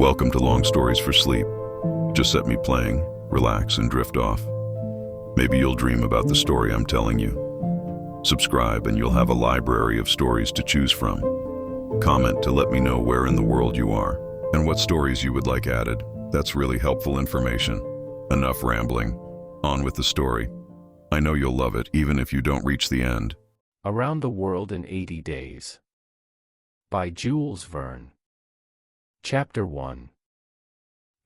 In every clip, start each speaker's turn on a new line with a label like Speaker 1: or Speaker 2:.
Speaker 1: Welcome to Long Stories for Sleep. Just set me playing, relax, and drift off. Maybe you'll dream about the story I'm telling you. Subscribe and you'll have a library of stories to choose from. Comment to let me know where in the world you are and what stories you would like added. That's really helpful information. Enough rambling. On with the story. I know you'll love it even if you don't reach the end.
Speaker 2: Around the World in 80 Days by Jules Verne. Chapter 1.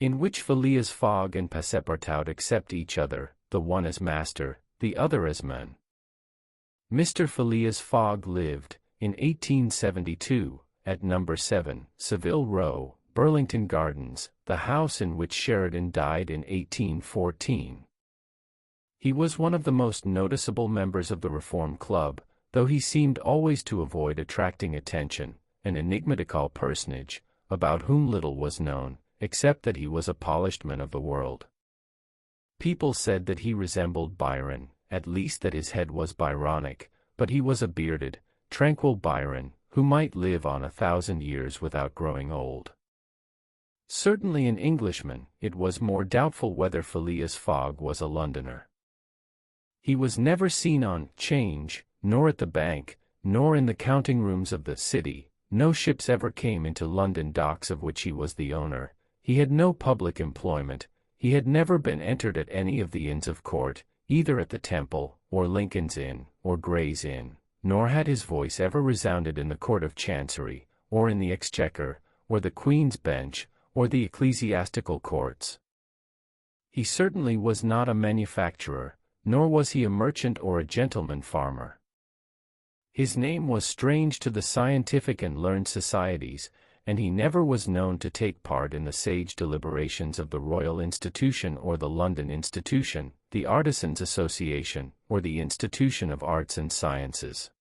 Speaker 2: In which Phileas Fogg and Passepartout accept each other, the one as master, the other as man. Mr. Phileas Fogg lived, in 1872, at No. 7, Savile Row, Burlington Gardens, the house in which Sheridan died in 1814. He was one of the most noticeable members of the Reform Club, though he seemed always to avoid attracting attention, an enigmatical personage, about whom little was known, except that he was a polished man of the world. People said that he resembled Byron, at least that his head was Byronic, but he was a bearded, tranquil Byron, who might live on 1,000 years without growing old. Certainly an Englishman, it was more doubtful whether Phileas Fogg was a Londoner. He was never seen on 'Change, nor at the bank, nor in the counting rooms of the city. No ships ever came into London docks of which he was the owner. He had no public employment. He had never been entered at any of the Inns of Court, either at the Temple, or Lincoln's Inn, or Gray's Inn, nor had his voice ever resounded in the Court of Chancery, or in the Exchequer, or the Queen's Bench, or the ecclesiastical courts. He certainly was not a manufacturer, nor was he a merchant or a gentleman farmer. His name was strange to the scientific and learned societies, and he never was known to take part in the sage deliberations of the Royal Institution or the London Institution, the Artisans' Association, or the Institution of Arts and Sciences.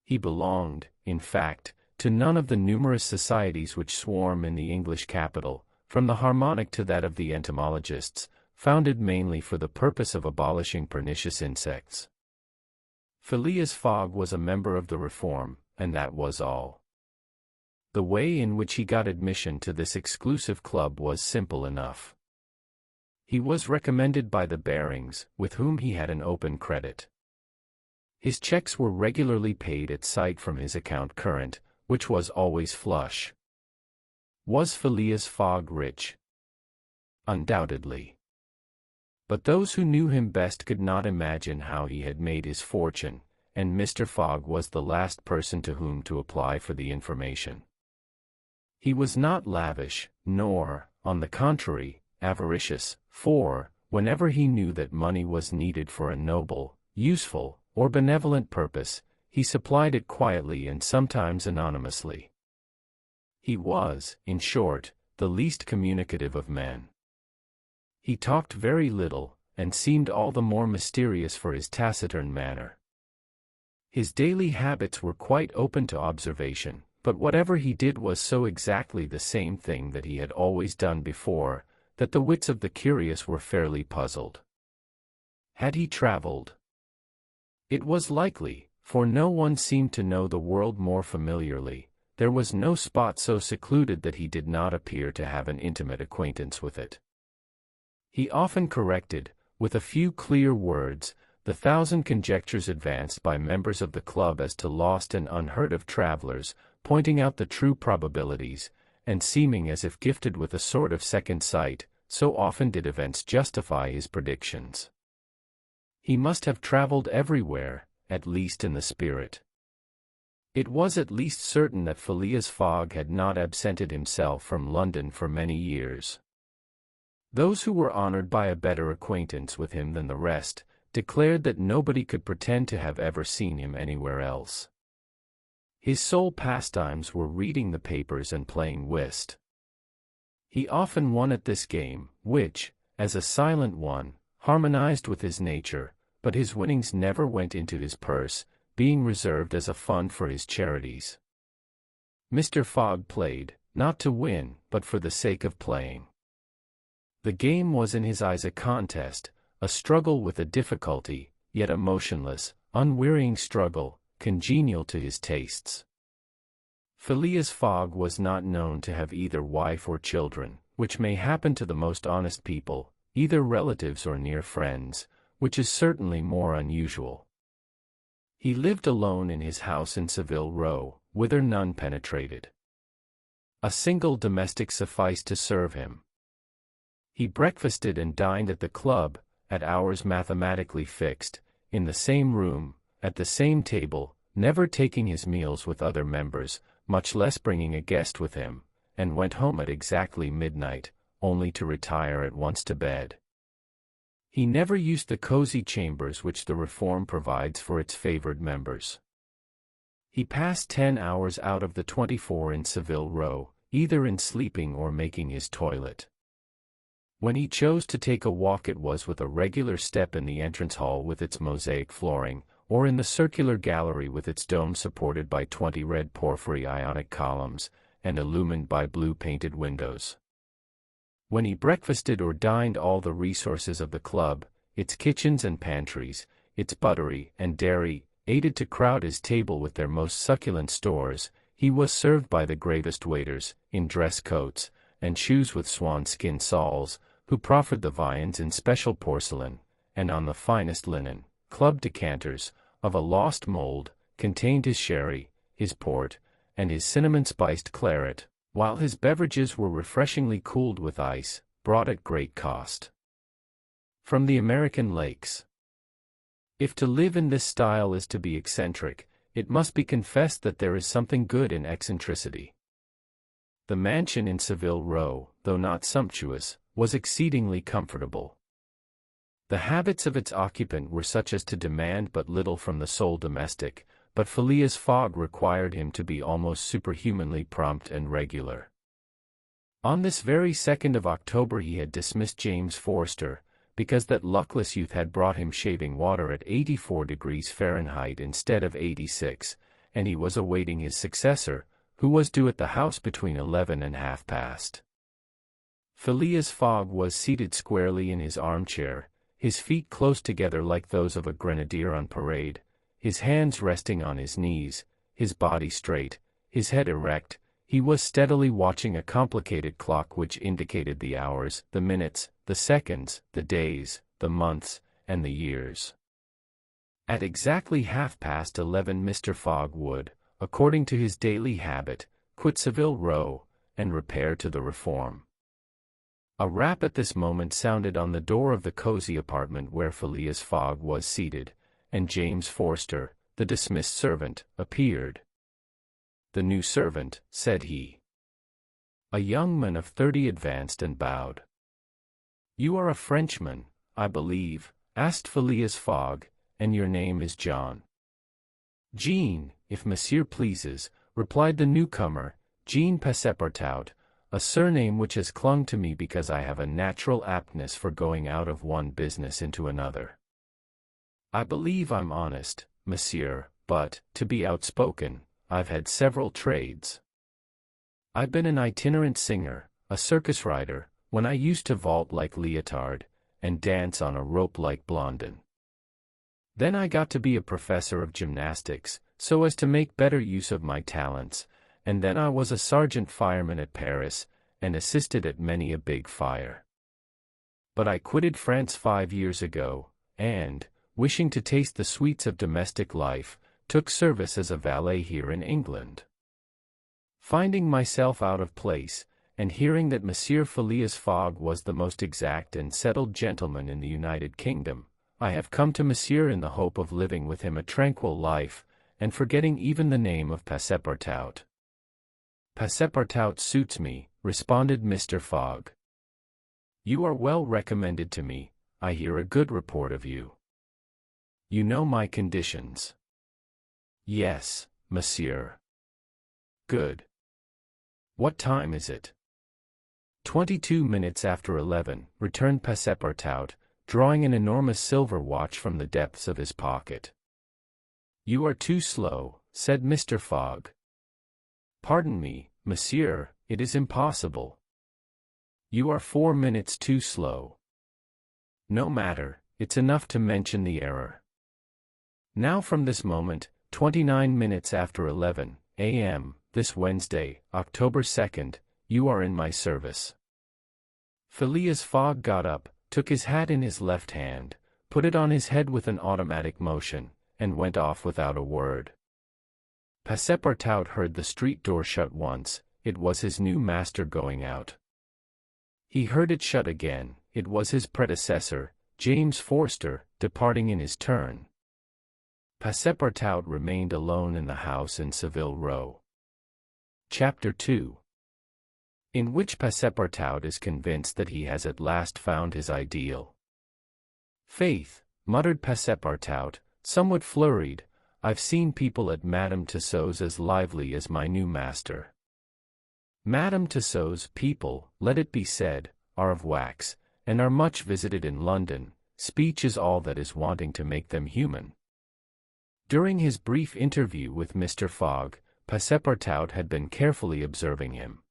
Speaker 2: He belonged, in fact, to none of the numerous societies which swarm in the English capital, from the Harmonic to that of the entomologists, founded mainly for the purpose of abolishing pernicious insects. Phileas Fogg was a member of the Reform, and that was all. The way in which he got admission to this exclusive club was simple enough. He was recommended by the Barings, with whom he had an open credit. His checks were regularly paid at sight from his account current, which was always flush. Was Phileas Fogg rich? Undoubtedly. But those who knew him best could not imagine how he had made his fortune, and Mr. Fogg was the last person to whom to apply for the information. He was not lavish, nor, on the contrary, avaricious, for, whenever he knew that money was needed for a noble, useful, or benevolent purpose, he supplied it quietly and sometimes anonymously. He was, in short, the least communicative of men. He talked very little, and seemed all the more mysterious for his taciturn manner. His daily habits were quite open to observation, but whatever he did was so exactly the same thing that he had always done before, that the wits of the curious were fairly puzzled. Had he traveled? It was likely, for no one seemed to know the world more familiarly. There was no spot so secluded that he did not appear to have an intimate acquaintance with it. He often corrected, with a few clear words, the 1,000 conjectures advanced by members of the club as to lost and unheard of travelers, pointing out the true probabilities, and seeming as if gifted with a sort of second sight, so often did events justify his predictions. He must have traveled everywhere, at least in the spirit. It was at least certain that Phileas Fogg had not absented himself from London for many years. Those who were honored by a better acquaintance with him than the rest, declared that nobody could pretend to have ever seen him anywhere else. His sole pastimes were reading the papers and playing whist. He often won at this game, which, as a silent one, harmonized with his nature, but his winnings never went into his purse, being reserved as a fund for his charities. Mr. Fogg played, not to win, but for the sake of playing. The game was in his eyes a contest, a struggle with a difficulty, yet a motionless, unwearying struggle, congenial to his tastes. Phileas Fogg was not known to have either wife or children, which may happen to the most honest people, either relatives or near friends, which is certainly more unusual. He lived alone in his house in Savile Row, whither none penetrated. A single domestic sufficed to serve him. He breakfasted and dined at the club, at hours mathematically fixed, in the same room, at the same table, never taking his meals with other members, much less bringing a guest with him, and went home at exactly midnight, only to retire at once to bed. He never used the cozy chambers which the Reform provides for its favored members. He passed 10 hours out of the 24 in Savile Row, either in sleeping or making his toilet. When he chose to take a walk, it was with a regular step in the entrance hall with its mosaic flooring, or in the circular gallery with its dome supported by 20 red porphyry Ionic columns, and illumined by blue-painted windows. When he breakfasted or dined, all the resources of the club, its kitchens and pantries, its buttery and dairy, aided to crowd his table with their most succulent stores. He was served by the gravest waiters, in dress coats, and shoes with swan-skin soles, who proffered the viands in special porcelain, and on the finest linen. Club decanters, of a lost mold, contained his sherry, his port, and his cinnamon-spiced claret, while his beverages were refreshingly cooled with ice, brought at great cost from the American lakes. If to live in this style is to be eccentric, it must be confessed that there is something good in eccentricity. The mansion in Savile Row, though not sumptuous, was exceedingly comfortable. The habits of its occupant were such as to demand but little from the sole domestic, but Phileas Fogg required him to be almost superhumanly prompt and regular. On this very 2nd of October he had dismissed James Forster, because that luckless youth had brought him shaving water at 84 degrees Fahrenheit instead of 86, and he was awaiting his successor, who was due at the house between 11 and half past. Phileas Fogg was seated squarely in his armchair, his feet close together like those of a grenadier on parade, his hands resting on his knees, his body straight, his head erect. He was steadily watching a complicated clock which indicated the hours, the minutes, the seconds, the days, the months, and the years. At exactly 11:30 Mr. Fogg would, according to his daily habit, quit Savile Row, and repair to the Reform. A rap at this moment sounded on the door of the cozy apartment where Phileas Fogg was seated, and James Forster, the dismissed servant, appeared. "The new servant," said he. A young man of 30 advanced and bowed. "You are a Frenchman, I believe?" asked Phileas Fogg, "and your name is John?" "Jean, if monsieur pleases," replied the newcomer, "Jean Passepartout, a surname which has clung to me because I have a natural aptness for going out of one business into another. I believe I'm honest, monsieur, but, to be outspoken, I've had several trades. I've been an itinerant singer, a circus rider, when I used to vault like Leotard, and dance on a rope like Blondin. Then I got to be a professor of gymnastics, so as to make better use of my talents, and then I was a sergeant fireman at Paris, and assisted at many a big fire. But I quitted France 5 years ago, and, wishing to taste the sweets of domestic life, took service as a valet here in England. Finding myself out of place, and hearing that Monsieur Phileas Fogg was the most exact and settled gentleman in the United Kingdom, I have come to Monsieur in the hope of living with him a tranquil life, and forgetting even the name of Passepartout." "Passepartout suits me," responded Mr. Fogg. "You are well recommended to me. I hear a good report of you. You know my conditions?" "Yes, monsieur." "Good. What time is it?" 22 minutes after 11, returned Passepartout, drawing an enormous silver watch from the depths of his pocket. "You are too slow," said Mr. Fogg. "Pardon me, monsieur, it is impossible. You are 4 minutes too slow." "No matter, it's enough to mention the error. Now from this moment, 29 minutes after 11 a.m., this Wednesday, October 2nd, you are in my service." Phileas Fogg got up, took his hat in his left hand, put it on his head with an automatic motion, and went off without a word. Passepartout heard the street door shut once. It was his new master going out. He heard it shut again. It was his predecessor, James Forster, departing in his turn. Passepartout remained alone in the house in Savile Row. Chapter 2, in which Passepartout is convinced that he has at last found his ideal. "Faith," muttered Passepartout, somewhat flurried, "I've seen people at Madame Tussaud's as lively as my new master." Madame Tussaud's people, let it be said, are of wax, and are much visited in London. Speech is all that is wanting to make them human. During his brief interview with Mr. Fogg, Passepartout had been carefully observing him.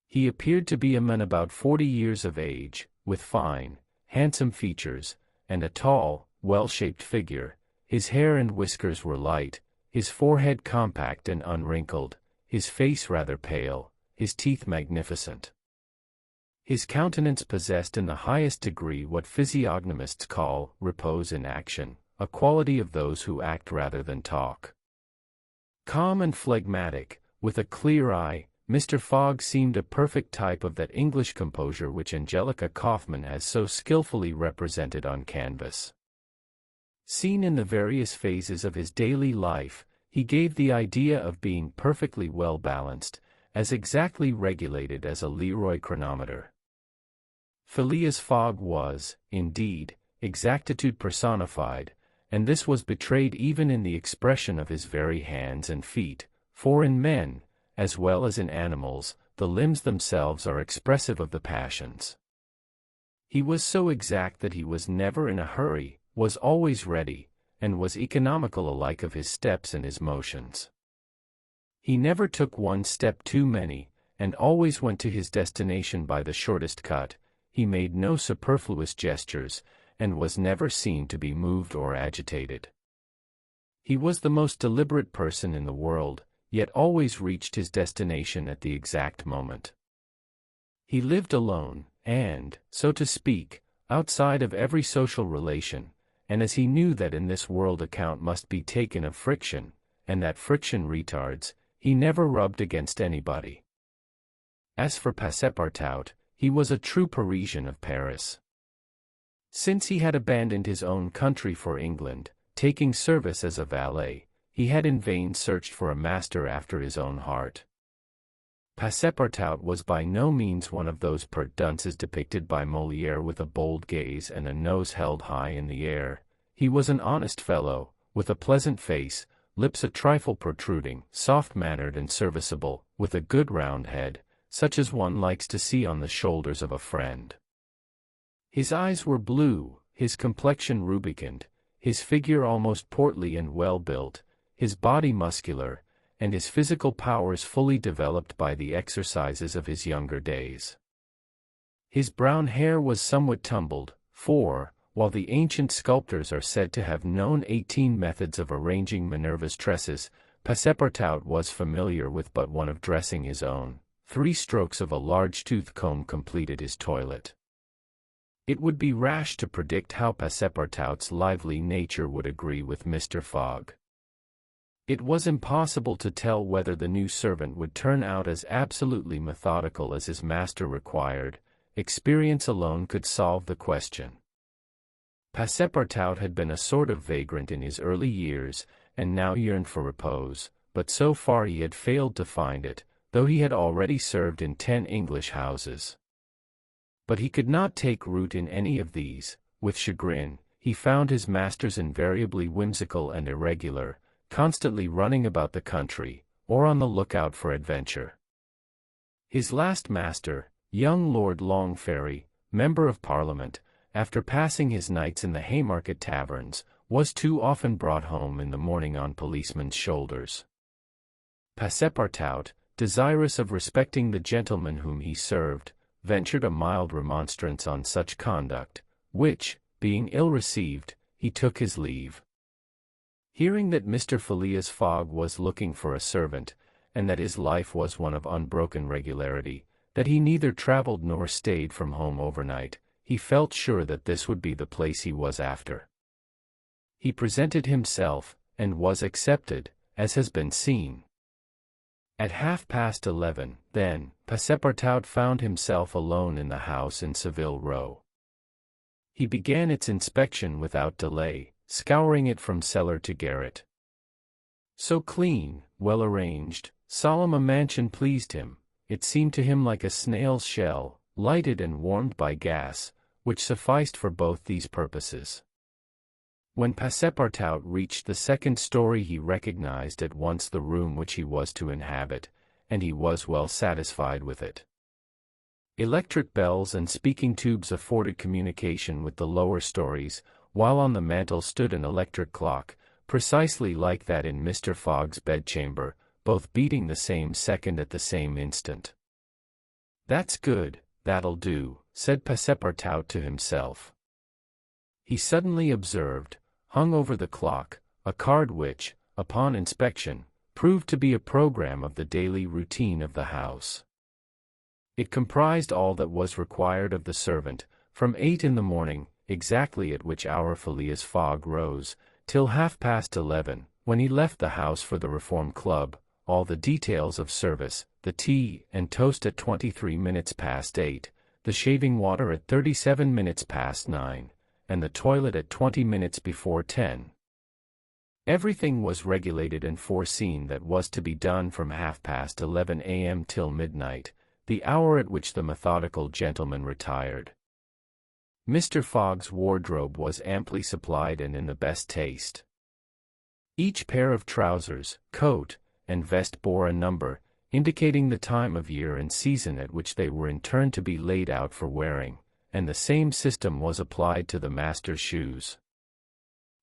Speaker 2: He appeared to be a man about 40 years of age, with fine, handsome features, and a tall, well-shaped figure. His hair and whiskers were light, his forehead compact and unwrinkled, his face rather pale, his teeth magnificent. His countenance possessed in the highest degree what physiognomists call repose in action, a quality of those who act rather than talk. Calm and phlegmatic, with a clear eye, Mr. Fogg seemed a perfect type of that English composure which Angelica Kauffmann has so skillfully represented on canvas. Seen in the various phases of his daily life, he gave the idea of being perfectly well balanced, as exactly regulated as a Leroy chronometer. Phileas Fogg was, indeed, exactitude personified, and this was betrayed even in the expression of his very hands and feet, for in men, as well as in animals, the limbs themselves are expressive of the passions. He was so exact that he was never in a hurry, was always ready, and was economical alike of his steps and his motions. He never took one step too many, and always went to his destination by the shortest cut. He made no superfluous gestures, and was never seen to be moved or agitated. He was the most deliberate person in the world, yet always reached his destination at the exact moment. He lived alone, and, so to speak, outside of every social relation, and as he knew that in this world account must be taken of friction, and that friction retards, he never rubbed against anybody. As for Passepartout, he was a true Parisian of Paris. Since he had abandoned his own country for England, taking service as a valet, he had in vain searched for a master after his own heart. Passepartout was by no means one of those pert dunces depicted by Molière with a bold gaze and a nose held high in the air. He was an honest fellow, with a pleasant face, lips a trifle protruding, soft-mannered and serviceable, with a good round head, such as one likes to see on the shoulders of a friend. His eyes were blue, his complexion rubicund, his figure almost portly and well-built, his body muscular, and his physical powers fully developed by the exercises of his younger days. His brown hair was somewhat tumbled, for, while the ancient sculptors are said to have known 18 methods of arranging Minerva's tresses, Passepartout was familiar with but one of dressing his own. 3 strokes of a large tooth comb completed his toilet. It would be rash to predict how Passepartout's lively nature would agree with Mr. Fogg. It was impossible to tell whether the new servant would turn out as absolutely methodical as his master required. Experience alone could solve the question. Passepartout had been a sort of vagrant in his early years, and now yearned for repose, but so far he had failed to find it, though he had already served in 10 English houses. But he could not take root in any of these. With chagrin, he found his masters invariably whimsical and irregular, constantly running about the country, or on the lookout for adventure. His last master, young Lord Longferry, Member of Parliament, after passing his nights in the Haymarket taverns, was too often brought home in the morning on policemen's shoulders. Passepartout, desirous of respecting the gentleman whom he served, ventured a mild remonstrance on such conduct, which, being ill-received, he took his leave. Hearing that Mr. Phileas Fogg was looking for a servant, and that his life was one of unbroken regularity, that he neither traveled nor stayed from home overnight, he felt sure that this would be the place he was after. He presented himself, and was accepted, as has been seen. At 11:30, then, Passepartout found himself alone in the house in Savile Row. He began its inspection without delay, scouring it from cellar to garret. So clean, well-arranged, solemn a mansion pleased him. It seemed to him like a snail's shell, lighted and warmed by gas, which sufficed for both these purposes. When Passepartout reached the second story he recognized at once the room which he was to inhabit, and he was well satisfied with it. Electric bells and speaking tubes afforded communication with the lower stories, while on the mantel stood an electric clock, precisely like that in Mr. Fogg's bedchamber, both beating the same second at the same instant. "That's good, that'll do," said Passepartout to himself. He suddenly observed, hung over the clock, a card which, upon inspection, proved to be a program of the daily routine of the house. It comprised all that was required of the servant, from 8 in the morning, exactly at which hour Phileas Fogg rose, till 11:30, when he left the house for the Reform Club, all the details of service, the tea and toast at 23 minutes past 8, the shaving water at 37 minutes past 9, and the toilet at 20 minutes before 10. Everything was regulated and foreseen that was to be done from 11:30 a.m. till midnight, the hour at which the methodical gentleman retired. Mr. Fogg's wardrobe was amply supplied and in the best taste. Each pair of trousers, coat, and vest bore a number, indicating the time of year and season at which they were in turn to be laid out for wearing, and the same system was applied to the master's shoes.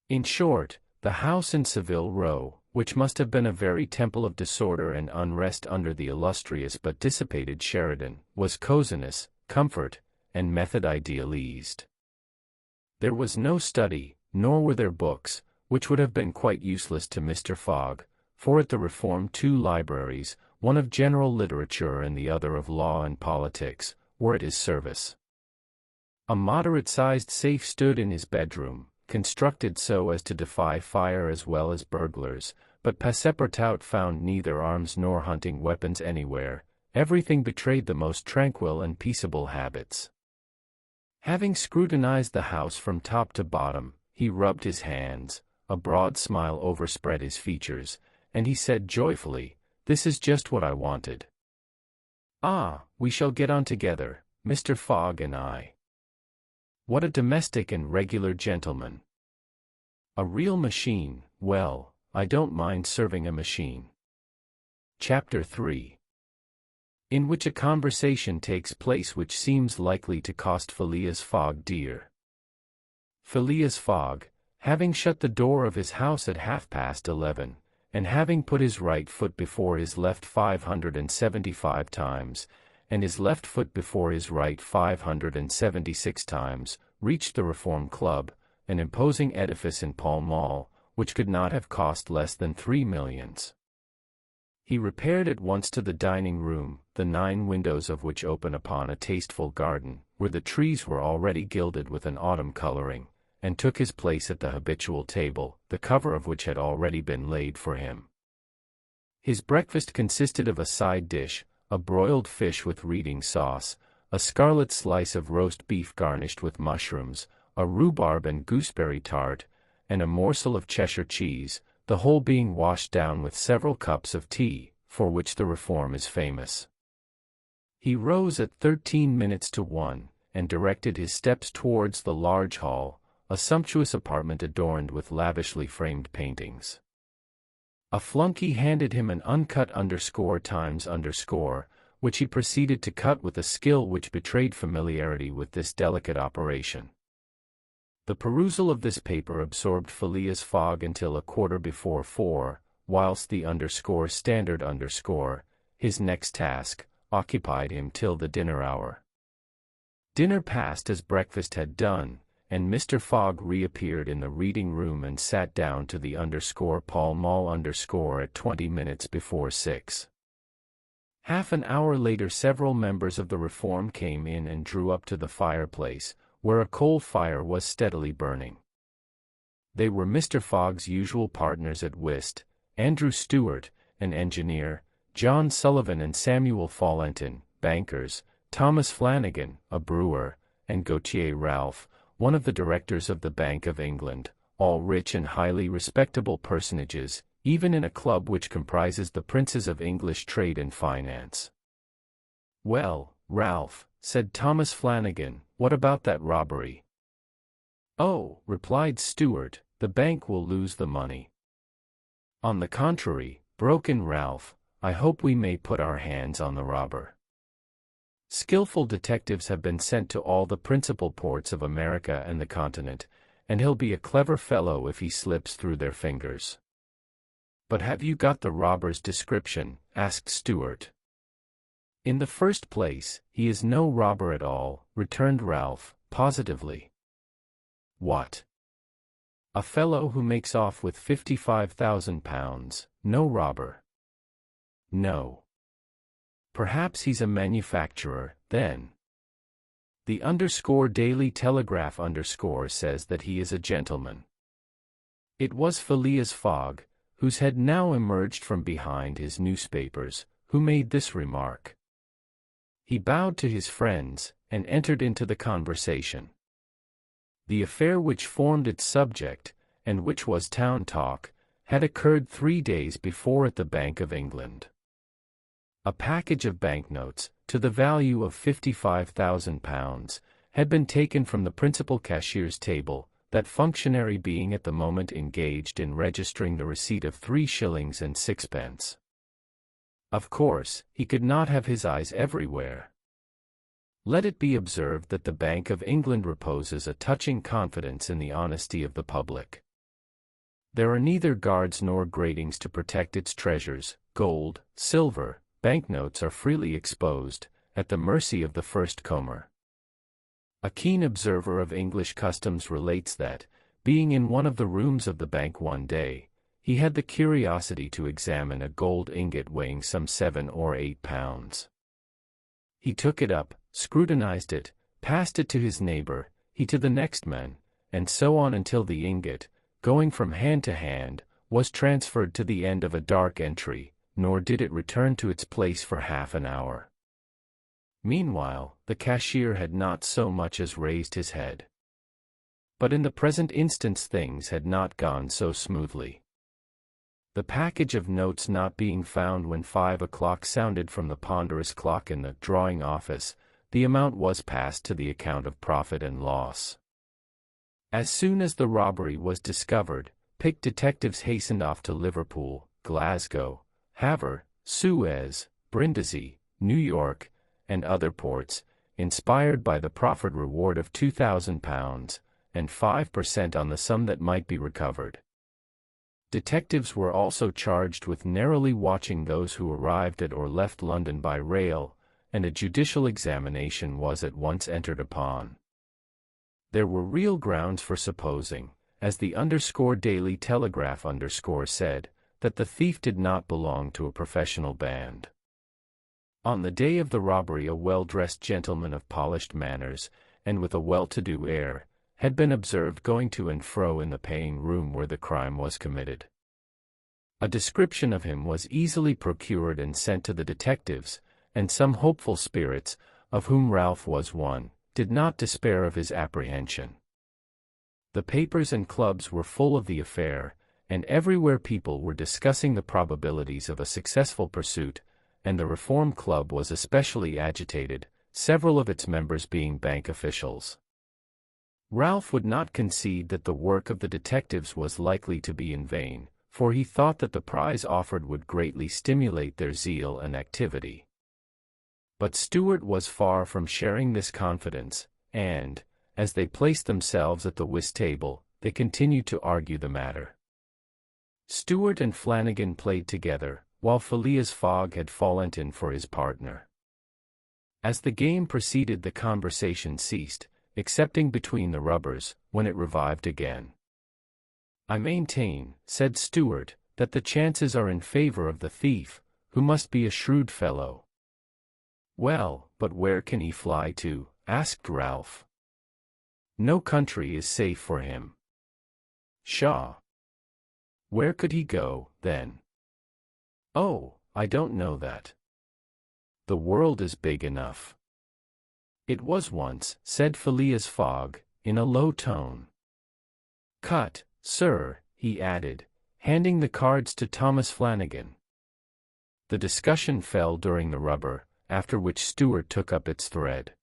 Speaker 2: In short, the house in Savile Row, which must have been a very temple of disorder and unrest under the illustrious but dissipated Sheridan, was coziness, comfort, and method idealized. There was no study, nor were there books, which would have been quite useless to Mr. Fogg, for at the Reform 2 libraries, one of general literature and the other of law and politics, were at his service. A moderate-sized safe stood in his bedroom, constructed so as to defy fire as well as burglars, but Passepartout found neither arms nor hunting weapons anywhere. Everything betrayed the most tranquil and peaceable habits. Having scrutinized the house from top to bottom, he rubbed his hands, a broad smile overspread his features, and he said joyfully, "This is just what I wanted. Ah, we shall get on together, Mr. Fogg and I. What a domestic and regular gentleman. A real machine. Well, I don't mind serving a machine." Chapter 3. In which a conversation takes place which seems likely to cost Phileas Fogg dear. Phileas Fogg, having shut the door of his house at 11:30, and having put his right foot before his left 575 times, and his left foot before his right 576 times, reached the Reform Club, an imposing edifice in Pall Mall, which could not have cost less than 3 millions. He repaired at once to the dining room, the 9 windows of which open upon a tasteful garden, where the trees were already gilded with an autumn coloring, and took his place at the habitual table, the cover of which had already been laid for him. His breakfast consisted of a side dish, a broiled fish with reading sauce, a scarlet slice of roast beef garnished with mushrooms, a rhubarb and gooseberry tart, and a morsel of Cheshire cheese, the whole being washed down with several cups of tea, for which the Reform is famous. He rose at 13 minutes to 1, and directed his steps towards the large hall, a sumptuous apartment adorned with lavishly framed paintings. A flunky handed him an uncut _times_, which he proceeded to cut with a skill which betrayed familiarity with this delicate operation. The perusal of this paper absorbed Phileas Fogg until 4:15, whilst the _standard_, his next task, occupied him till the dinner hour. Dinner passed as breakfast had done, and Mr. Fogg reappeared in the reading room and sat down to the _Pall Mall _ at 20 minutes before 6. Half an hour later several members of the reform came in and drew up to the fireplace, where a coal fire was steadily burning. They were Mr. Fogg's usual partners at whist, Andrew Stewart, an engineer, John Sullivan and Samuel Fallentin, bankers, Thomas Flanagan, a brewer, and Gautier Ralph, one of the directors of the Bank of England, all rich and highly respectable personages, even in a club which comprises the princes of English trade and finance. "Well, Ralph," said Thomas Flanagan, "what about that robbery?" "Oh," replied Stewart, "the bank will lose the money." "On the contrary," broke in Ralph, "I hope we may put our hands on the robber. Skillful detectives have been sent to all the principal ports of America and the continent, and he'll be a clever fellow if he slips through their fingers." "But have you got the robber's description?" asked Stewart. "In the first place, he is no robber at all," returned Ralph, positively. "What? A fellow who makes off with £55,000, no robber?" "No." "Perhaps he's a manufacturer, then." "The Daily Telegraph says that he is a gentleman." It was Phileas Fogg, whose head now emerged from behind his newspapers, who made this remark. He bowed to his friends, and entered into the conversation. The affair which formed its subject, and which was town talk, had occurred 3 days before at the Bank of England. A package of banknotes, to the value of £55,000, had been taken from the principal cashier's table, that functionary being at the moment engaged in registering the receipt of 3 shillings and 6pence. Of course, he could not have his eyes everywhere. Let it be observed that the Bank of England reposes a touching confidence in the honesty of the public. There are neither guards nor gratings to protect its treasures. Gold, silver, banknotes are freely exposed, at the mercy of the first comer. A keen observer of English customs relates that, being in one of the rooms of the bank one day, he had the curiosity to examine a gold ingot weighing some 7 or 8 pounds. He took it up, scrutinized it, passed it to his neighbor, he to the next man, and so on until the ingot, going from hand to hand, was transferred to the end of a dark entry, nor did it return to its place for half an hour. Meanwhile, the cashier had not so much as raised his head. But in the present instance things had not gone so smoothly. The package of notes not being found when 5 o'clock sounded from the ponderous clock in the drawing office, the amount was passed to the account of profit and loss. As soon as the robbery was discovered, picked detectives hastened off to Liverpool, Glasgow, Havre, Suez, Brindisi, New York, and other ports, inspired by the proffered reward of £2,000, and 5% on the sum that might be recovered. Detectives were also charged with narrowly watching those who arrived at or left London by rail, and a judicial examination was at once entered upon. There were real grounds for supposing, as the Daily Telegraph said, that the thief did not belong to a professional band. On the day of the robbery a well-dressed gentleman of polished manners, and with a well-to-do air, had been observed going to and fro in the paying room where the crime was committed. A description of him was easily procured and sent to the detectives, and some hopeful spirits, of whom Ralph was one, did not despair of his apprehension. The papers and clubs were full of the affair, and everywhere people were discussing the probabilities of a successful pursuit, and the Reform Club was especially agitated, several of its members being bank officials. Ralph would not concede that the work of the detectives was likely to be in vain, for he thought that the prize offered would greatly stimulate their zeal and activity. But Stewart was far from sharing this confidence, and, as they placed themselves at the whist table, they continued to argue the matter. Stewart and Flanagan played together, while Phileas Fogg had Fallentin for his partner. As the game proceeded the conversation ceased, excepting between the rubbers, when it revived again. "I maintain," said Stewart, "that the chances are in favor of the thief, who must be a shrewd fellow. Well, but where can he fly to? Asked Ralph. No country is safe for him. Pshaw! Where could he go, then? Oh, I don't know that. The world is big enough. It was once, said Phileas Fogg, in a low tone. Cut, sir, he added, handing the cards to Thomas Flanagan. The discussion fell during the rubber, after which Stewart took up its thread.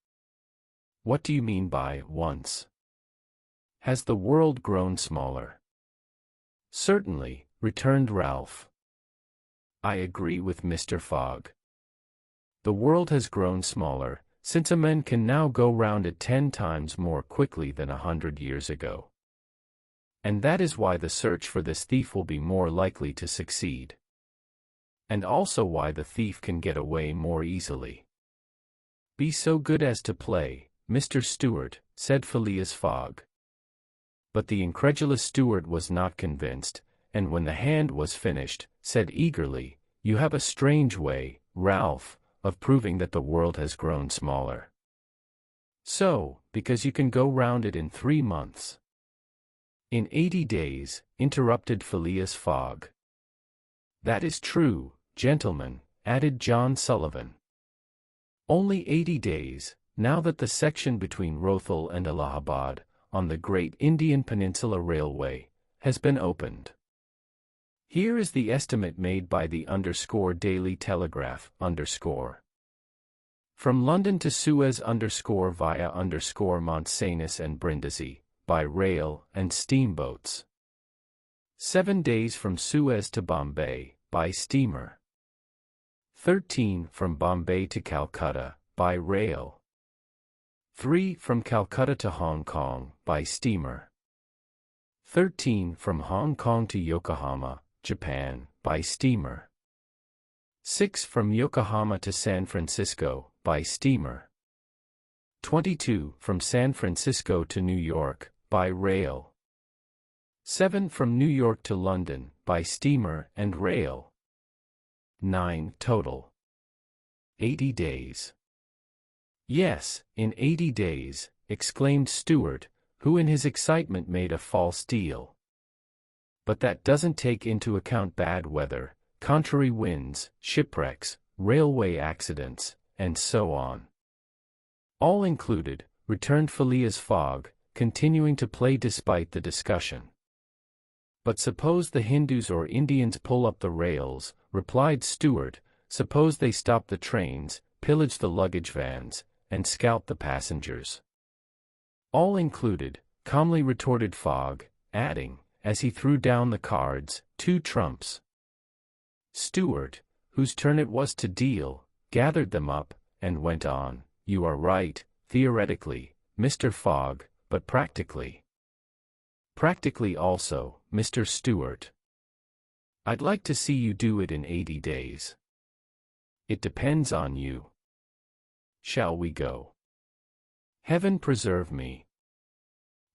Speaker 2: What do you mean by once? Has the world grown smaller? Certainly, returned Ralph. I agree with Mr. Fogg. The world has grown smaller, since a man can now go round it 10 times more quickly than 100 years ago. And that is why the search for this thief will be more likely to succeed. And also why the thief can get away more easily. Be so good as to play, Mr. Stewart, said Phileas Fogg. But the incredulous Stewart was not convinced, and when the hand was finished, said eagerly, You have a strange way, Ralph, of proving that the world has grown smaller. So, because you can go round it in 3 months. In 80 days, interrupted Phileas Fogg. That is true, gentlemen, added John Sullivan. Only 80 days, now that the section between Rothal and Allahabad, on the Great Indian Peninsula Railway, has been opened. Here is the estimate made by the _Daily Telegraph _. From London to Suez via Mont Cenis and Brindisi, by rail and steamboats. 7 days from Suez to Bombay, by steamer. 13 from Bombay to Calcutta, by rail. 3 from Calcutta to Hong Kong, by steamer. 13 from Hong Kong to Yokohama, Japan, by steamer. 6 from Yokohama to San Francisco, by steamer. 22 from San Francisco to New York, by rail. 7 from New York to London, by steamer and rail. 9 total. 80 days. Yes, in 80 days, exclaimed Stewart, who in his excitement made a false deal. But that doesn't take into account bad weather, contrary winds, shipwrecks, railway accidents, and so on. All included, returned Phileas Fogg, continuing to play despite the discussion. But suppose the Hindus or Indians pull up the rails, replied Stewart, suppose they stop the trains, pillage the luggage vans, and scalp the passengers. All included, calmly retorted Fogg, adding, as he threw down the cards, 2 trumps. Stewart, whose turn it was to deal, gathered them up, and went on, You are right, theoretically, Mr. Fogg, but practically. Practically also, Mr. Stewart. I'd like to see you do it in 80 days. It depends on you. Shall we go? Heaven preserve me.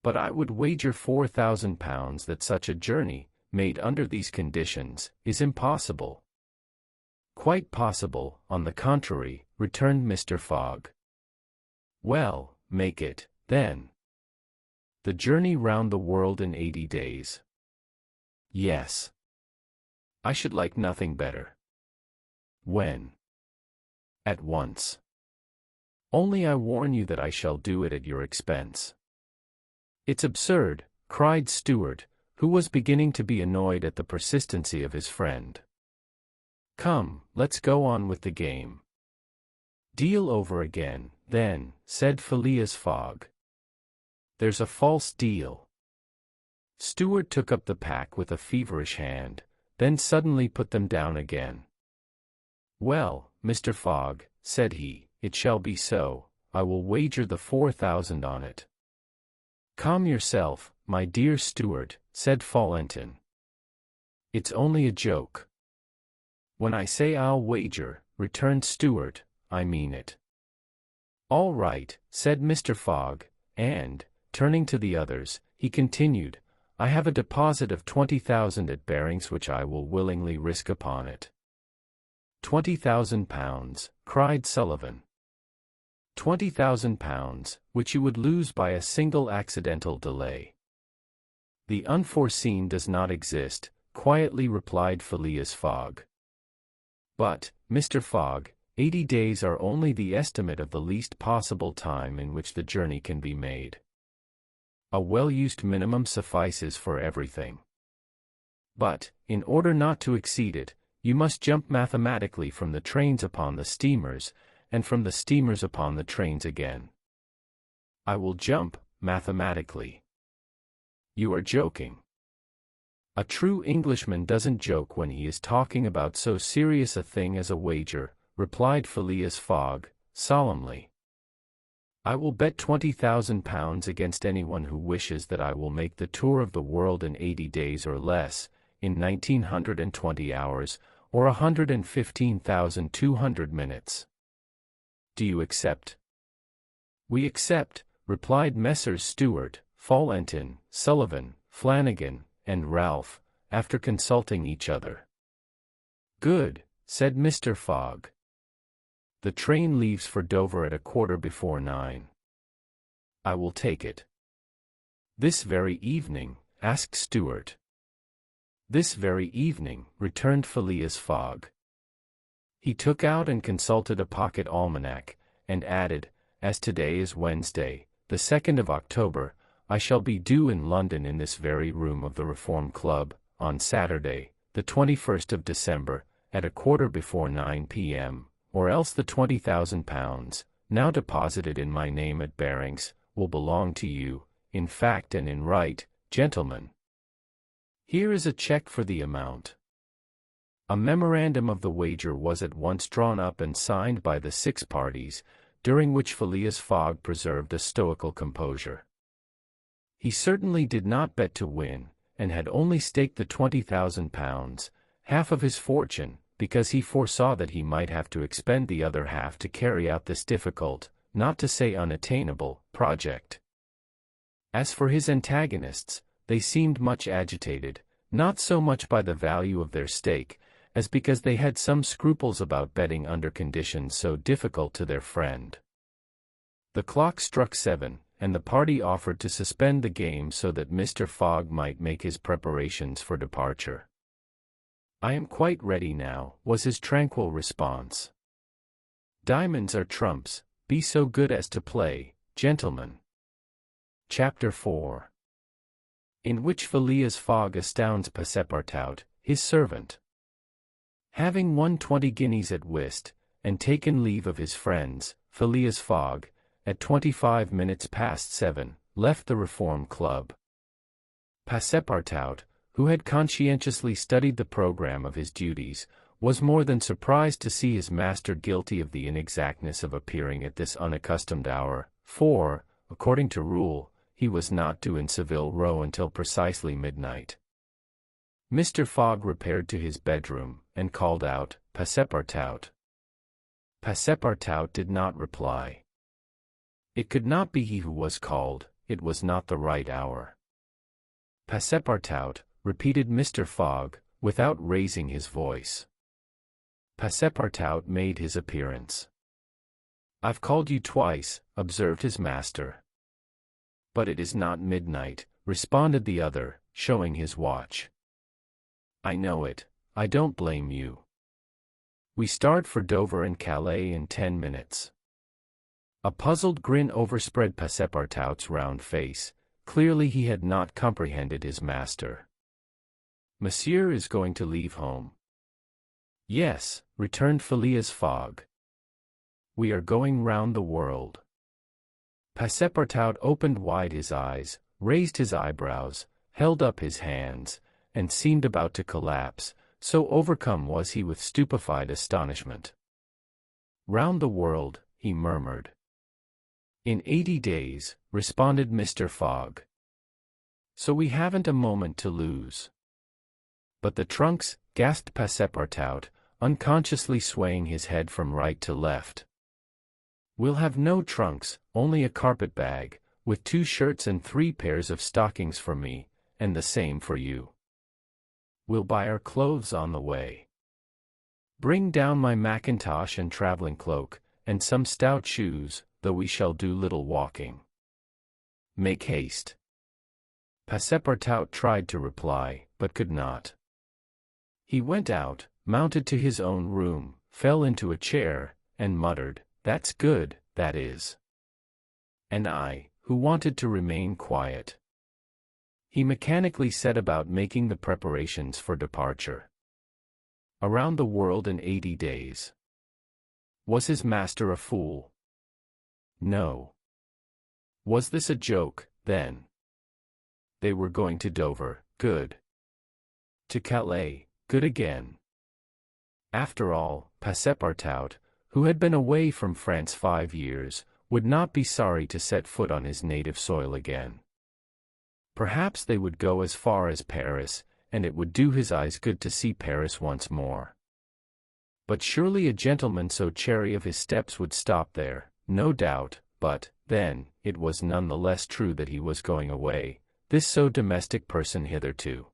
Speaker 2: But I would wager £4,000 that such a journey, made under these conditions, is impossible. Quite possible, on the contrary, returned Mr. Fogg. Well, make it, then. The journey round the world in 80 days. Yes. I should like nothing better. When? At once. Only I warn you that I shall do it at your expense. It's absurd, cried Stewart, who was beginning to be annoyed at the persistency of his friend. Come, let's go on with the game. Deal over again, then, said Phileas Fogg. There's a false deal. Stewart took up the pack with a feverish hand, then suddenly put them down again. Well, Mr. Fogg, said he, it shall be so, I will wager the 4,000 on it. Calm yourself, my dear Stewart, said Fallentin. It's only a joke. When I say I'll wager, returned Stewart, I mean it. All right, said Mr. Fogg, and, turning to the others, he continued, I have a deposit of 20,000 at Barings which I will willingly risk upon it. £20,000, cried Sullivan. £20,000, which you would lose by a single accidental delay. The unforeseen does not exist, quietly replied Phileas Fogg. But, Mr. Fogg, 80 days are only the estimate of the least possible time in which the journey can be made. A well-used minimum suffices for everything. But, in order not to exceed it, you must jump mathematically from the trains upon the steamers, and from the steamers upon the trains again. I will jump, mathematically. You are joking. A true Englishman doesn't joke when he is talking about so serious a thing as a wager, replied Phileas Fogg, solemnly. I will bet £20,000 against anyone who wishes that I will make the tour of the world in 80 days or less, in 1920 hours, or 115,200 minutes. Do you accept? We accept, replied Messrs. Stewart, Fallentin, Sullivan, Flanagan, and Ralph, after consulting each other. Good, said Mr. Fogg. The train leaves for Dover at 9:15. I will take it. This very evening? Asked Stewart. This very evening, returned Phileas Fogg. He took out and consulted a pocket almanac, and added, as today is Wednesday, the 2nd of October, I shall be due in London in this very room of the Reform Club, on Saturday, the 21st of December, at 9:15 p.m., or else the £20,000, now deposited in my name at Barings, will belong to you, in fact and in right, gentlemen. Here is a check for the amount. A memorandum of the wager was at once drawn up and signed by the 6 parties, during which Phileas Fogg preserved a stoical composure. He certainly did not bet to win, and had only staked the £20,000, half of his fortune, because he foresaw that he might have to expend the other half to carry out this difficult, not to say unattainable, project. As for his antagonists, they seemed much agitated, not so much by the value of their stake, as because they had some scruples about betting under conditions so difficult to their friend. The clock struck 7, and the party offered to suspend the game so that Mr. Fogg might make his preparations for departure. I am quite ready now, was his tranquil response. Diamonds are trumps, be so good as to play, gentlemen. Chapter 4. In which Phileas Fogg astounds Passepartout, his servant. Having won 20 guineas at whist, and taken leave of his friends, Phileas Fogg, at 7:25, left the Reform Club. Passepartout, who had conscientiously studied the program of his duties, was more than surprised to see his master guilty of the inexactness of appearing at this unaccustomed hour, for, according to rule, he was not due in Savile Row until precisely midnight. Mr. Fogg repaired to his bedroom, and called out, Passepartout. Passepartout did not reply. It could not be he who was called, it was not the right hour. Passepartout, repeated Mr. Fogg, without raising his voice. Passepartout made his appearance. I've called you twice, observed his master. But it is not midnight, responded the other, showing his watch. I know it, I don't blame you. We start for Dover and Calais in 10 minutes. A puzzled grin overspread Passepartout's round face. Clearly he had not comprehended his master. Monsieur is going to leave home. Yes, returned Phileas Fogg. We are going round the world. Passepartout opened wide his eyes, raised his eyebrows, held up his hands, and seemed about to collapse, so overcome was he with stupefied astonishment. Round the world, he murmured. In 80 days, responded Mr. Fogg. So we haven't a moment to lose. But the trunks, gasped Passepartout, unconsciously swaying his head from right to left. We'll have no trunks, only a carpet bag, with 2 shirts and 3 pairs of stockings for me, and the same for you. We'll buy our clothes on the way. Bring down my mackintosh and traveling cloak, and some stout shoes, though we shall do little walking. Make haste." Passepartout tried to reply, but could not. He went out, mounted to his own room, fell into a chair, and muttered, "That's good, that is." And I, who wanted to remain quiet. He mechanically set about making the preparations for departure. Around the world in 80 days. Was his master a fool? No. Was this a joke, then? They were going to Dover, good. To Calais, good again. After all, Passepartout, who had been away from France 5 years, would not be sorry to set foot on his native soil again. Perhaps they would go as far as Paris, and it would do his eyes good to see Paris once more. But surely a gentleman so chary of his steps would stop there, no doubt, but, then, it was none the less true that he was going away, this so domestic person hitherto.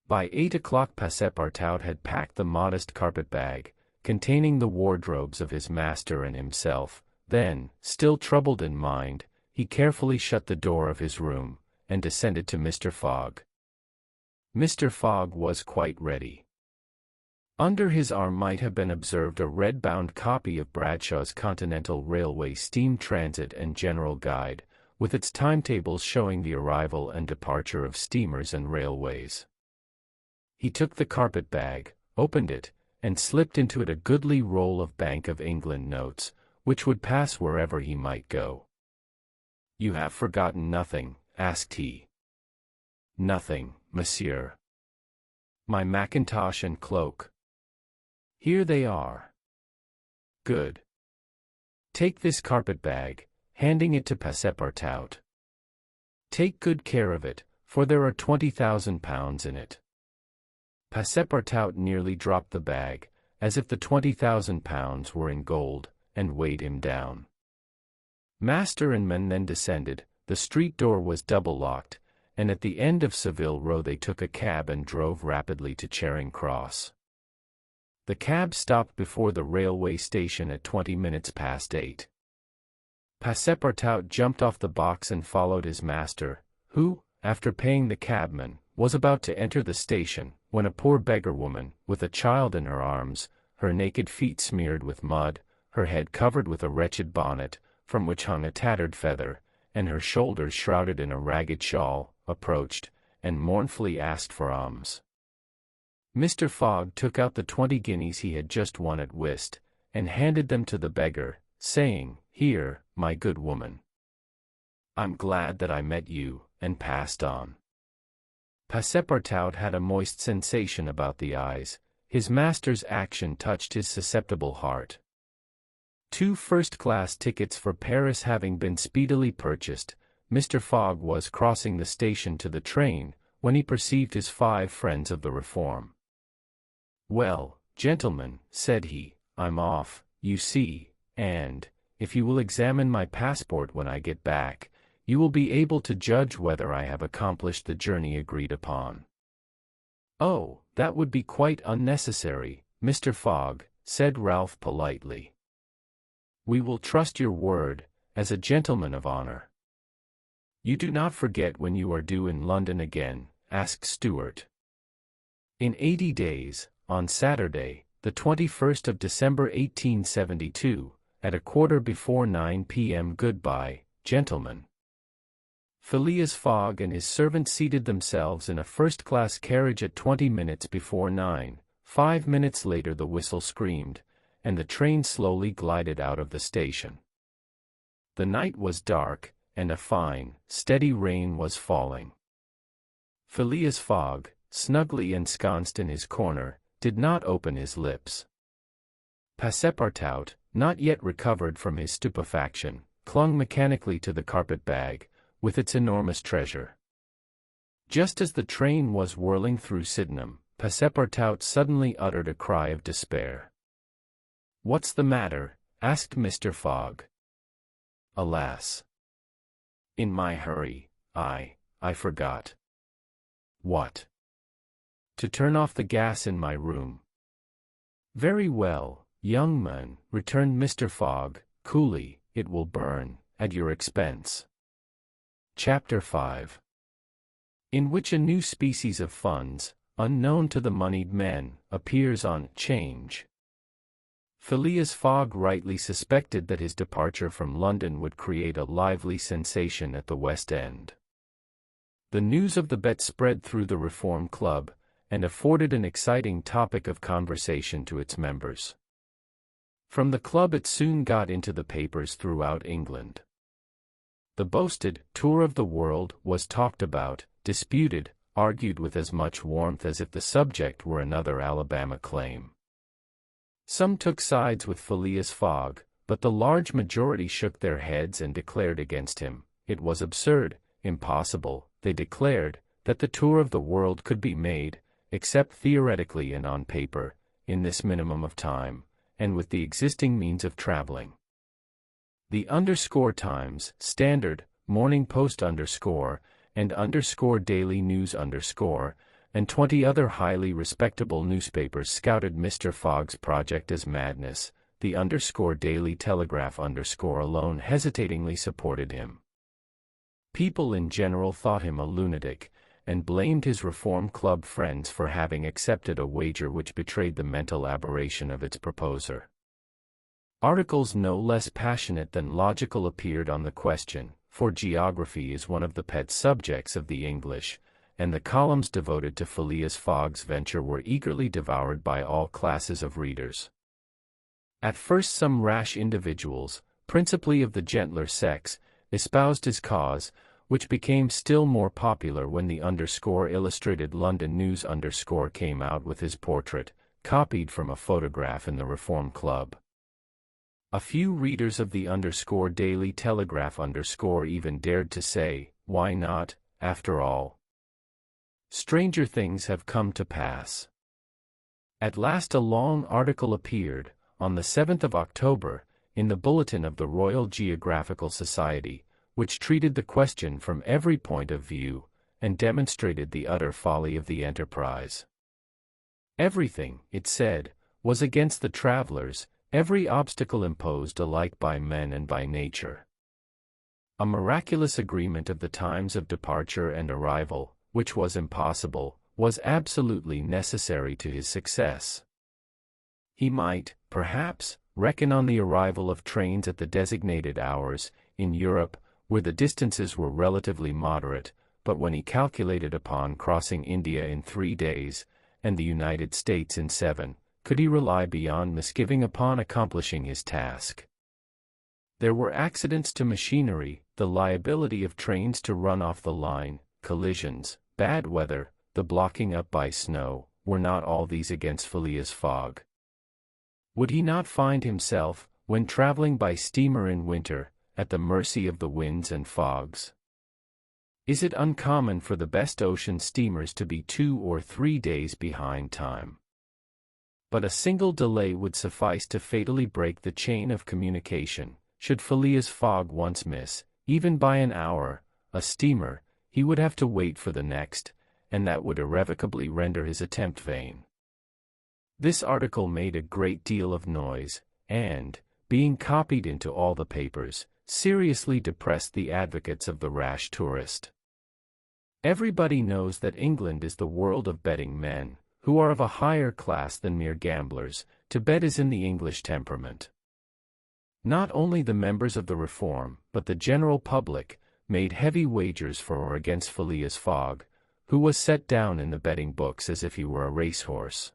Speaker 2: By 8 o'clock Passepartout had packed the modest carpet-bag, containing the wardrobes of his master and himself. Then, still troubled in mind, he carefully shut the door of his room, and descended to Mr. Fogg. Mr. Fogg was quite ready. Under his arm might have been observed a red-bound copy of Bradshaw's Continental Railway Steam Transit and General Guide, with its timetables showing the arrival and departure of steamers and railways. He took the carpet-bag, opened it, and slipped into it a goodly roll of Bank of England notes, which would pass wherever he might go. "You have forgotten nothing?" asked he. "Nothing, monsieur. My mackintosh and cloak. Here they are." "Good. Take this carpet-bag," handing it to Passepartout. "Take good care of it, for there are £20,000 in it." Passepartout nearly dropped the bag, as if the £20,000 were in gold, and weighed him down. Master and men then descended, the street door was double-locked, and at the end of Savile Row they took a cab and drove rapidly to Charing Cross. The cab stopped before the railway station at 20 minutes past 8. Passepartout jumped off the box and followed his master, who, after paying the cabman, was about to enter the station, when a poor beggar woman, with a child in her arms, her naked feet smeared with mud, her head covered with a wretched bonnet, from which hung a tattered feather, and her shoulders shrouded in a ragged shawl, approached, and mournfully asked for alms. Mr. Fogg took out the 20 guineas he had just won at whist, and handed them to the beggar, saying, "Here, my good woman. I'm glad that I met you," and passed on. Passepartout had a moist sensation about the eyes. His master's action touched his susceptible heart. 2 first-class tickets for Paris having been speedily purchased, Mr. Fogg was crossing the station to the train, when he perceived his 5 friends of the Reform. "Well, gentlemen," said he, "I'm off, you see, and, if you will examine my passport when I get back, you will be able to judge whether I have accomplished the journey agreed upon." "Oh, that would be quite unnecessary, Mr. Fogg," said Ralph politely. "We will trust your word, as a gentleman of honor." "You do not forget when you are due in London again?" asked Stewart. "In 80 days, on Saturday, the 21st of December 1872, at 9:15 p.m. Goodbye, gentlemen." Phileas Fogg and his servant seated themselves in a first-class carriage at 20 minutes before 9. 5 minutes later the whistle screamed, and the train slowly glided out of the station. The night was dark, and a fine, steady rain was falling. Phileas Fogg, snugly ensconced in his corner, did not open his lips. Passepartout, not yet recovered from his stupefaction, clung mechanically to the carpet-bag, with its enormous treasure. Just as the train was whirling through Sydenham, Passepartout suddenly uttered a cry of despair. "What's the matter?" asked Mr. Fogg. "Alas! In my hurry, I forgot." "What?" "To turn off the gas in my room." "Very well, young man," returned Mr. Fogg, coolly, it will burn, at your expense. Chapter 5. In which a new species of funds, unknown to the moneyed men, appears on 'Change. Phileas Fogg rightly suspected that his departure from London would create a lively sensation at the West End. The news of the bet spread through the Reform Club, and afforded an exciting topic of conversation to its members. From the club it soon got into the papers throughout England. The boasted tour of the world was talked about, disputed, argued with as much warmth as if the subject were another Alabama claim. Some took sides with Phileas Fogg, but the large majority shook their heads and declared against him. It was absurd, impossible, they declared, that the tour of the world could be made, except theoretically and on paper, in this minimum of time, and with the existing means of traveling. The Times, Standard, Morning Post and Daily News and 20 other highly respectable newspapers scouted Mr. Fogg's project as madness. The Daily Telegraph alone hesitatingly supported him. People in general thought him a lunatic, and blamed his Reform Club friends for having accepted a wager which betrayed the mental aberration of its proposer. Articles no less passionate than logical appeared on the question, for geography is one of the pet subjects of the English, and the columns devoted to Phileas Fogg's venture were eagerly devoured by all classes of readers. At first some rash individuals, principally of the gentler sex, espoused his cause, which became still more popular when the Illustrated London News came out with his portrait, copied from a photograph in the Reform Club. A few readers of the Daily Telegraph even dared to say, why not, after all? Stranger things have come to pass. At last a long article appeared, on the 7th of October, in the Bulletin of the Royal Geographical Society, which treated the question from every point of view, and demonstrated the utter folly of the enterprise. Everything, it said, was against the travelers, every obstacle imposed alike by men and by nature. A miraculous agreement of the times of departure and arrival, which was impossible, was absolutely necessary to his success. He might, perhaps, reckon on the arrival of trains at the designated hours, in Europe, where the distances were relatively moderate, but when he calculated upon crossing India in 3 days, and the United States in 7, could he rely beyond misgiving upon accomplishing his task? There were accidents to machinery, the liability of trains to run off the line, collisions, bad weather, the blocking up by snow, were not all these against Phileas Fogg? Would he not find himself, when traveling by steamer in winter, at the mercy of the winds and fogs? Is it uncommon for the best ocean steamers to be 2 or 3 days behind time? But a single delay would suffice to fatally break the chain of communication. Should Phileas Fogg once miss, even by an hour, a steamer, he would have to wait for the next, and that would irrevocably render his attempt vain. This article made a great deal of noise, and, being copied into all the papers, seriously depressed the advocates of the rash tourist. Everybody knows that England is the world of betting men, who are of a higher class than mere gamblers. To bet is in the English temperament. Not only the members of the Reform, but the general public, made heavy wagers for or against Phileas Fogg, who was set down in the betting books as if he were a racehorse.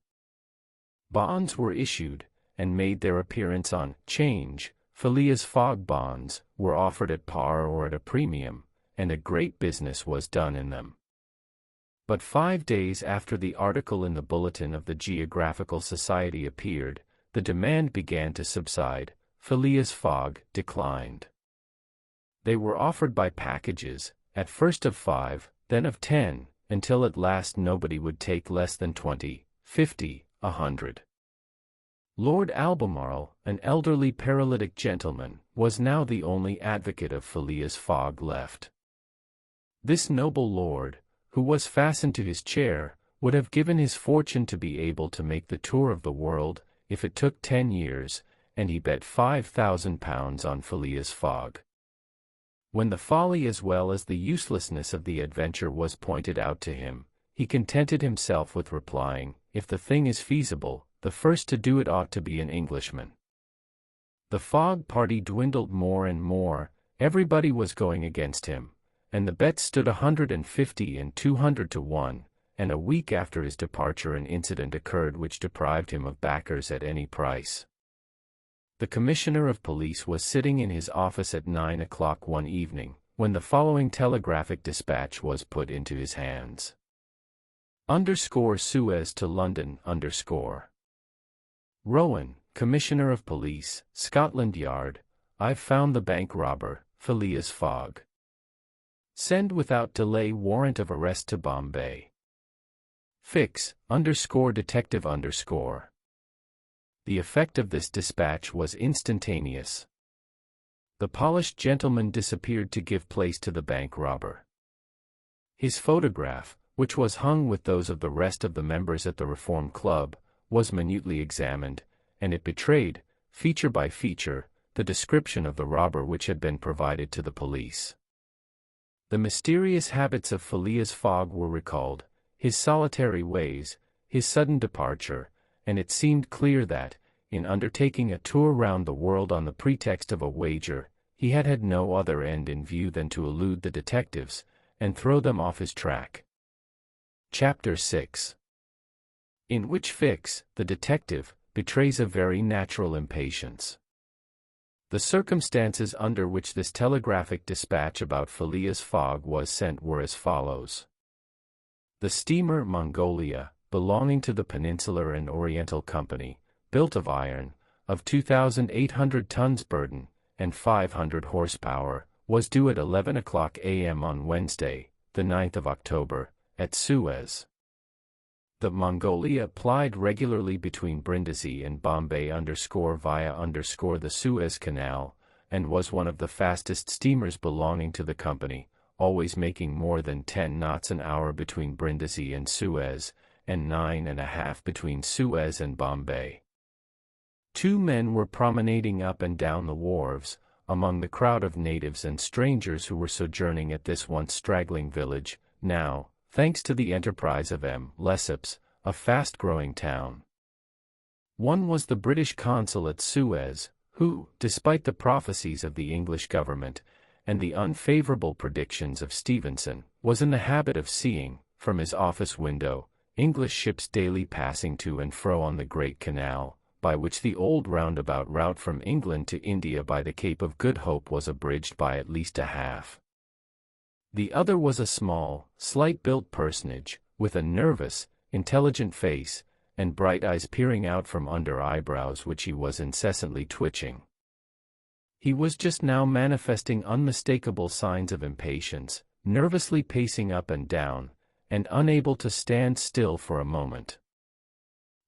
Speaker 2: Bonds were issued, and made their appearance on 'Change. Phileas Fogg bonds were offered at par or at a premium, and a great business was done in them. But 5 days after the article in the Bulletin of the Geographical Society appeared, the demand began to subside. Phileas Fogg declined. They were offered by packages, at first of 5, then of 10, until at last nobody would take less than 20, 50, 100. Lord Albemarle, an elderly paralytic gentleman, was now the only advocate of Phileas Fogg left. This noble lord, who was fastened to his chair, would have given his fortune to be able to make the tour of the world, if it took 10 years, and he bet £5,000 on Phileas Fogg. When the folly as well as the uselessness of the adventure was pointed out to him, he contented himself with replying, "If the thing is feasible, the first to do it ought to be an Englishman." The Fogg party dwindled more and more, everybody was going against him, and the bets stood 150 and 200 to 1, and a week after his departure an incident occurred which deprived him of backers at any price. The Commissioner of Police was sitting in his office at 9 o'clock one evening, when the following telegraphic dispatch was put into his hands. Suez to London, Rowan, Commissioner of Police, Scotland Yard, I've found the bank robber, Phileas Fogg. Send without delay warrant of arrest to Bombay. Fix, detective. The effect of this dispatch was instantaneous. The polished gentleman disappeared to give place to the bank robber. His photograph, which was hung with those of the rest of the members at the Reform Club, was minutely examined, and it betrayed, feature by feature, the description of the robber which had been provided to the police. The mysterious habits of Phileas Fogg were recalled, his solitary ways, his sudden departure, and it seemed clear that, in undertaking a tour round the world on the pretext of a wager, he had had no other end in view than to elude the detectives, and throw them off his track. Chapter 6. In which Fix, the detective, betrays a very natural impatience. The circumstances under which this telegraphic dispatch about Phileas Fogg was sent were as follows. The steamer Mongolia, belonging to the Peninsular and Oriental Company, built of iron, of 2,800 tons burden, and 500 horsepower, was due at 11 o'clock a.m. on Wednesday, the 9th of October, at Suez. The Mongolia plied regularly between Brindisi and Bombay via the Suez Canal, and was one of the fastest steamers belonging to the company, always making more than 10 knots an hour between Brindisi and Suez, and 9.5 between Suez and Bombay. 2 men were promenading up and down the wharves, among the crowd of natives and strangers who were sojourning at this once straggling village, now, thanks to the enterprise of M. Lesseps, a fast-growing town. One was the British consul at Suez, who, despite the prophecies of the English government, and the unfavorable predictions of Stevenson, was in the habit of seeing, from his office window, English ships daily passing to and fro on the Great Canal, by which the old roundabout route from England to India by the Cape of Good Hope was abridged by at least a half. The other was a small, slight-built personage, with a nervous, intelligent face, and bright eyes peering out from under eyebrows which he was incessantly twitching. He was just now manifesting unmistakable signs of impatience, nervously pacing up and down, and unable to stand still for a moment.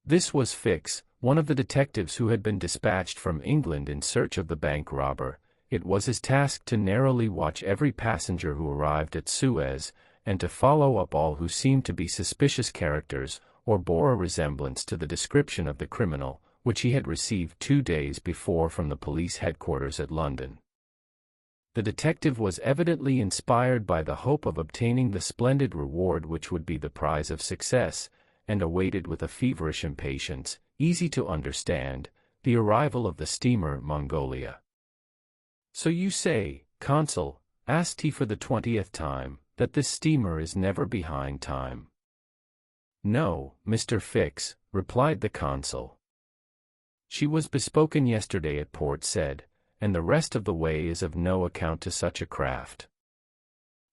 Speaker 2: This was Fix, one of the detectives who had been dispatched from England in search of the bank robber. It was his task to narrowly watch every passenger who arrived at Suez, and to follow up all who seemed to be suspicious characters, or bore a resemblance to the description of the criminal, which he had received 2 days before from the police headquarters at London. The detective was evidently inspired by the hope of obtaining the splendid reward which would be the prize of success, and awaited with a feverish impatience, easy to understand, the arrival of the steamer Mongolia. "So you say, Consul," asked he for the 20th time, "that this steamer is never behind time?" "No, Mr. Fix," replied the Consul. "She was bespoken yesterday at Port Said, and the rest of the way is of no account to such a craft.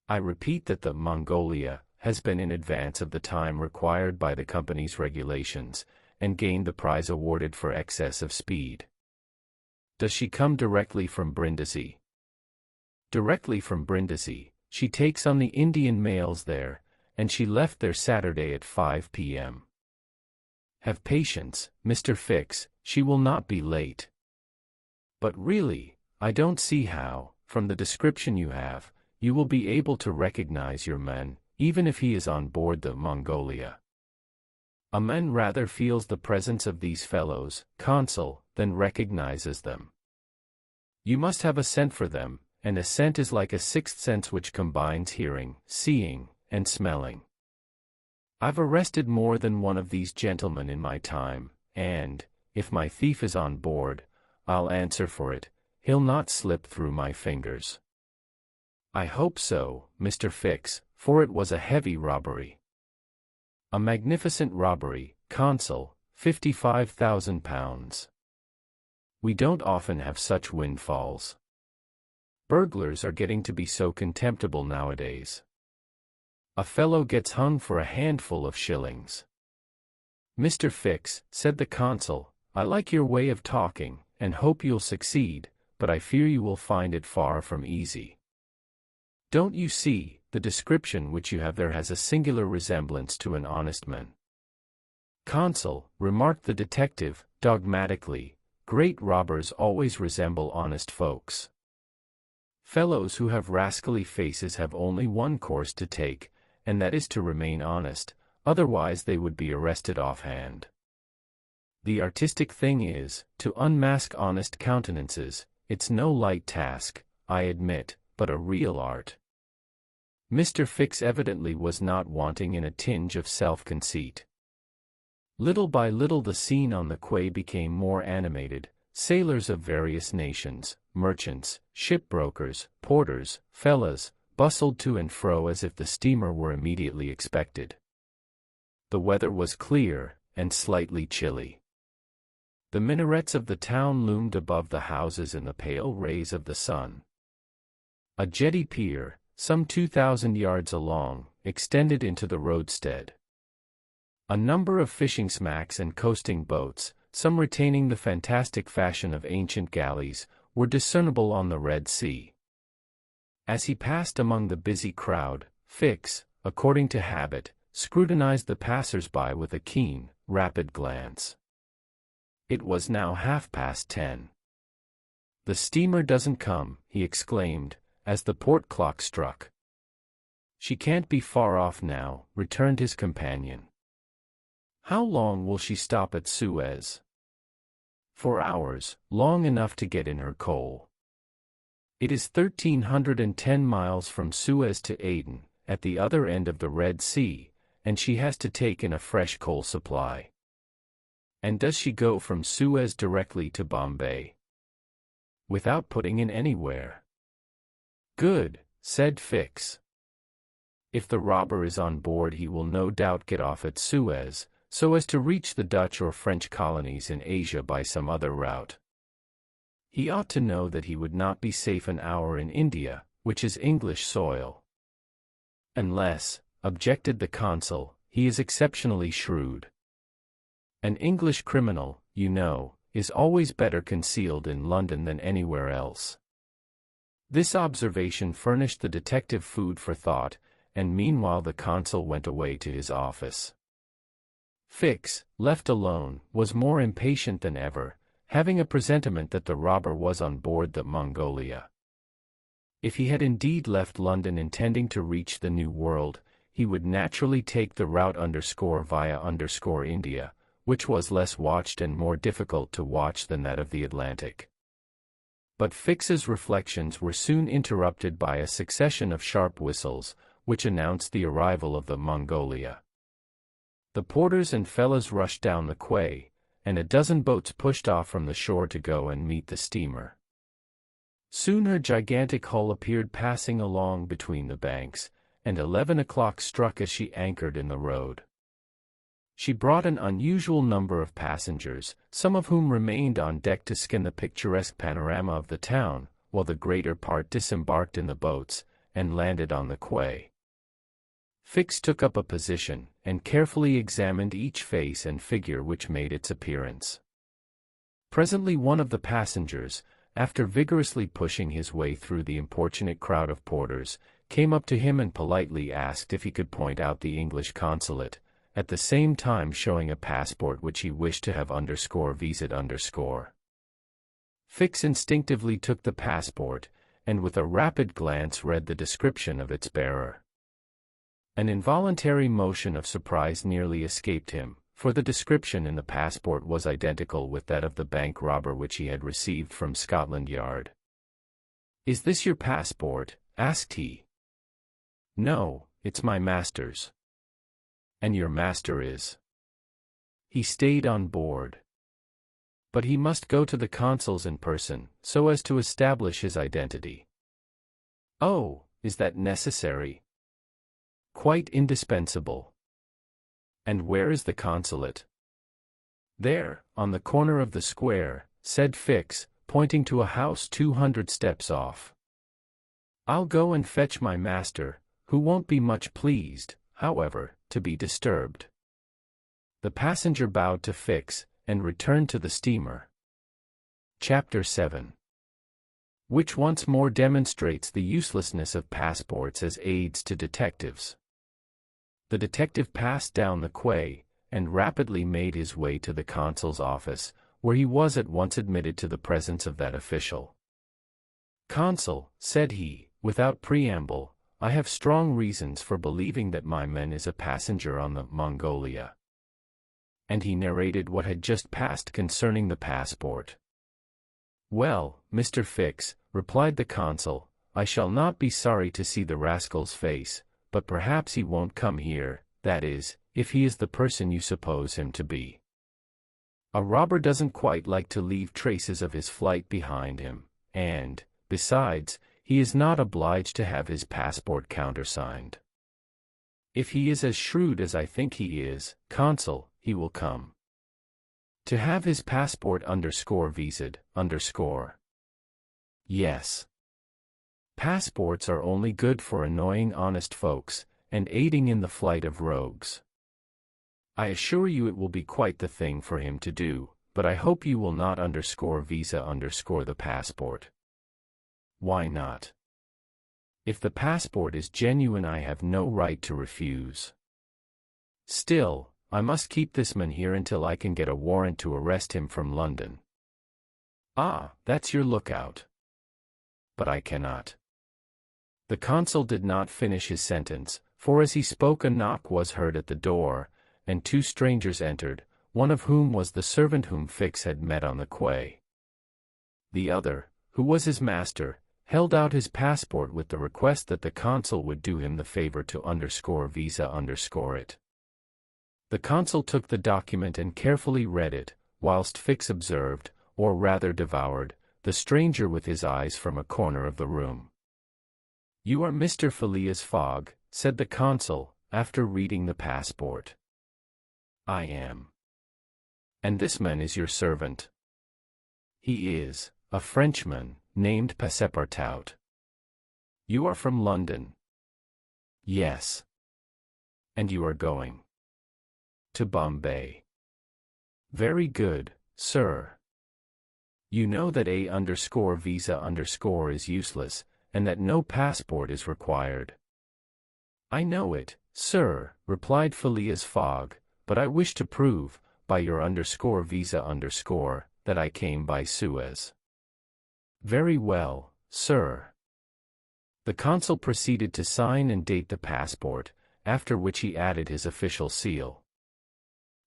Speaker 2: I repeat that the Mongolia has been in advance of the time required by the company's regulations, and gained the prize awarded for excess of speed." "Does she come directly from Brindisi?" "Directly from Brindisi. She takes on the Indian mails there, and she left there Saturday at 5 p.m. Have patience, Mr. Fix, she will not be late." "But really, I don't see how, from the description you have, you will be able to recognize your man, even if he is on board the Mongolia." "A man rather feels the presence of these fellows, Consul, then recognizes them. You must have a scent for them, and a scent is like a sixth sense which combines hearing, seeing, and smelling. I've arrested more than one of these gentlemen in my time, and, if my thief is on board, I'll answer for it, he'll not slip through my fingers. I hope so, Mr. Fix, for it was a heavy robbery. A magnificent robbery, Consul, £55,000. We don't often have such windfalls. Burglars are getting to be so contemptible nowadays. A fellow gets hung for a handful of shillings. Mr. Fix, said the consul, I like your way of talking, and hope you'll succeed, but I fear you will find it far from easy. Don't you see, the description which you have there has a singular resemblance to an honest man. Consul, remarked the detective, dogmatically, great robbers always resemble honest folks. Fellows who have rascally faces have only one course to take, and that is to remain honest, otherwise they would be arrested offhand. The artistic thing is, to unmask honest countenances. It's no light task, I admit, but a real art. Mr. Fix evidently was not wanting in a tinge of self-conceit. Little by little the scene on the quay became more animated. Sailors of various nations, merchants, shipbrokers, porters, fellahs, bustled to and fro as if the steamer were immediately expected. The weather was clear, and slightly chilly. The minarets of the town loomed above the houses in the pale rays of the sun. A jetty pier, some 2,000 yards along, extended into the roadstead. A number of fishing smacks and coasting boats, some retaining the fantastic fashion of ancient galleys, were discernible on the Red Sea. As he passed among the busy crowd, Fix, according to habit, scrutinized the passers-by with a keen, rapid glance. It was now 10:30. The steamer doesn't come, he exclaimed, as the port clock struck. She can't be far off now, returned his companion. How long will she stop at Suez? 4 hours, long enough to get in her coal. It is 1,310 miles from Suez to Aden, at the other end of the Red Sea, and she has to take in a fresh coal supply. And does she go from Suez directly to Bombay? Without putting in anywhere. Good, said Fix. If the robber is on board he will no doubt get off at Suez, so as to reach the Dutch or French colonies in Asia by some other route. He ought to know that he would not be safe an hour in India, which is English soil. Unless, objected the consul, he is exceptionally shrewd. An English criminal, you know, is always better concealed in London than anywhere else. This observation furnished the detective food for thought, and meanwhile the consul went away to his office. Fix, left alone, was more impatient than ever, having a presentiment that the robber was on board the Mongolia. If he had indeed left London intending to reach the New World, he would naturally take the route via India, which was less watched and more difficult to watch than that of the Atlantic. But Fix's reflections were soon interrupted by a succession of sharp whistles, which announced the arrival of the Mongolia. The porters and fellows rushed down the quay, and a dozen boats pushed off from the shore to go and meet the steamer. Soon her gigantic hull appeared passing along between the banks, and 11 o'clock struck as she anchored in the road. She brought an unusual number of passengers, some of whom remained on deck to scan the picturesque panorama of the town, while the greater part disembarked in the boats, and landed on the quay. Fix took up a position, and carefully examined each face and figure which made its appearance. Presently one of the passengers, after vigorously pushing his way through the importunate crowd of porters, came up to him and politely asked if he could point out the English consulate, at the same time showing a passport which he wished to have _visit_. Fix instinctively took the passport, and with a rapid glance read the description of its bearer. An involuntary motion of surprise nearly escaped him, for the description in the passport was identical with that of the bank robber which he had received from Scotland Yard. "Is this your passport?" asked he. "No, it's my master's." "And your master is?" "He stayed on board." "But he must go to the consul's in person, so as to establish his identity." "Oh, is that necessary?" "Quite indispensable." "And where is the consulate?" "There, on the corner of the square," said Fix, pointing to a house 200 steps off. "I'll go and fetch my master, who won't be much pleased, however, to be disturbed." The passenger bowed to Fix, and returned to the steamer. Chapter 7. Which once more demonstrates the uselessness of passports as aids to detectives. The detective passed down the quay, and rapidly made his way to the consul's office, where he was at once admitted to the presence of that official. "Consul," said he, without preamble, "I have strong reasons for believing that my man is a passenger on the Mongolia." And he narrated what had just passed concerning the passport. "Well, Mr. Fix," replied the consul, "I shall not be sorry to see the rascal's face, but perhaps he won't come here, that is, if he is the person you suppose him to be. A robber doesn't quite like to leave traces of his flight behind him, and, besides, he is not obliged to have his passport countersigned. If he is as shrewd as I think he is, consul, he will come. To have his passport visaed, Yes. Passports are only good for annoying honest folks, and aiding in the flight of rogues. I assure you it will be quite the thing for him to do, but I hope you will not visa the passport. Why not? If the passport is genuine I have no right to refuse. Still, I must keep this man here until I can get a warrant to arrest him from London. Ah, that's your lookout. But I cannot. The consul did not finish his sentence, for as he spoke a knock was heard at the door, and two strangers entered, one of whom was the servant whom Fix had met on the quay. The other, who was his master, held out his passport with the request that the consul would do him the favor to visa it. The consul took the document and carefully read it, whilst Fix observed, or rather devoured, the stranger with his eyes from a corner of the room. "You are Mr. Phileas Fogg," said the consul, after reading the passport. "I am." "And this man is your servant?" "He is, a Frenchman, named Passepartout." "You are from London?" "Yes." "And you are going?" "To Bombay." "Very good, sir. You know that visa is useless, and that no passport is required." "I know it, sir," replied Phileas Fogg, "but I wish to prove, by your visa that I came by Suez." "Very well, sir." The consul proceeded to sign and date the passport, after which he added his official seal.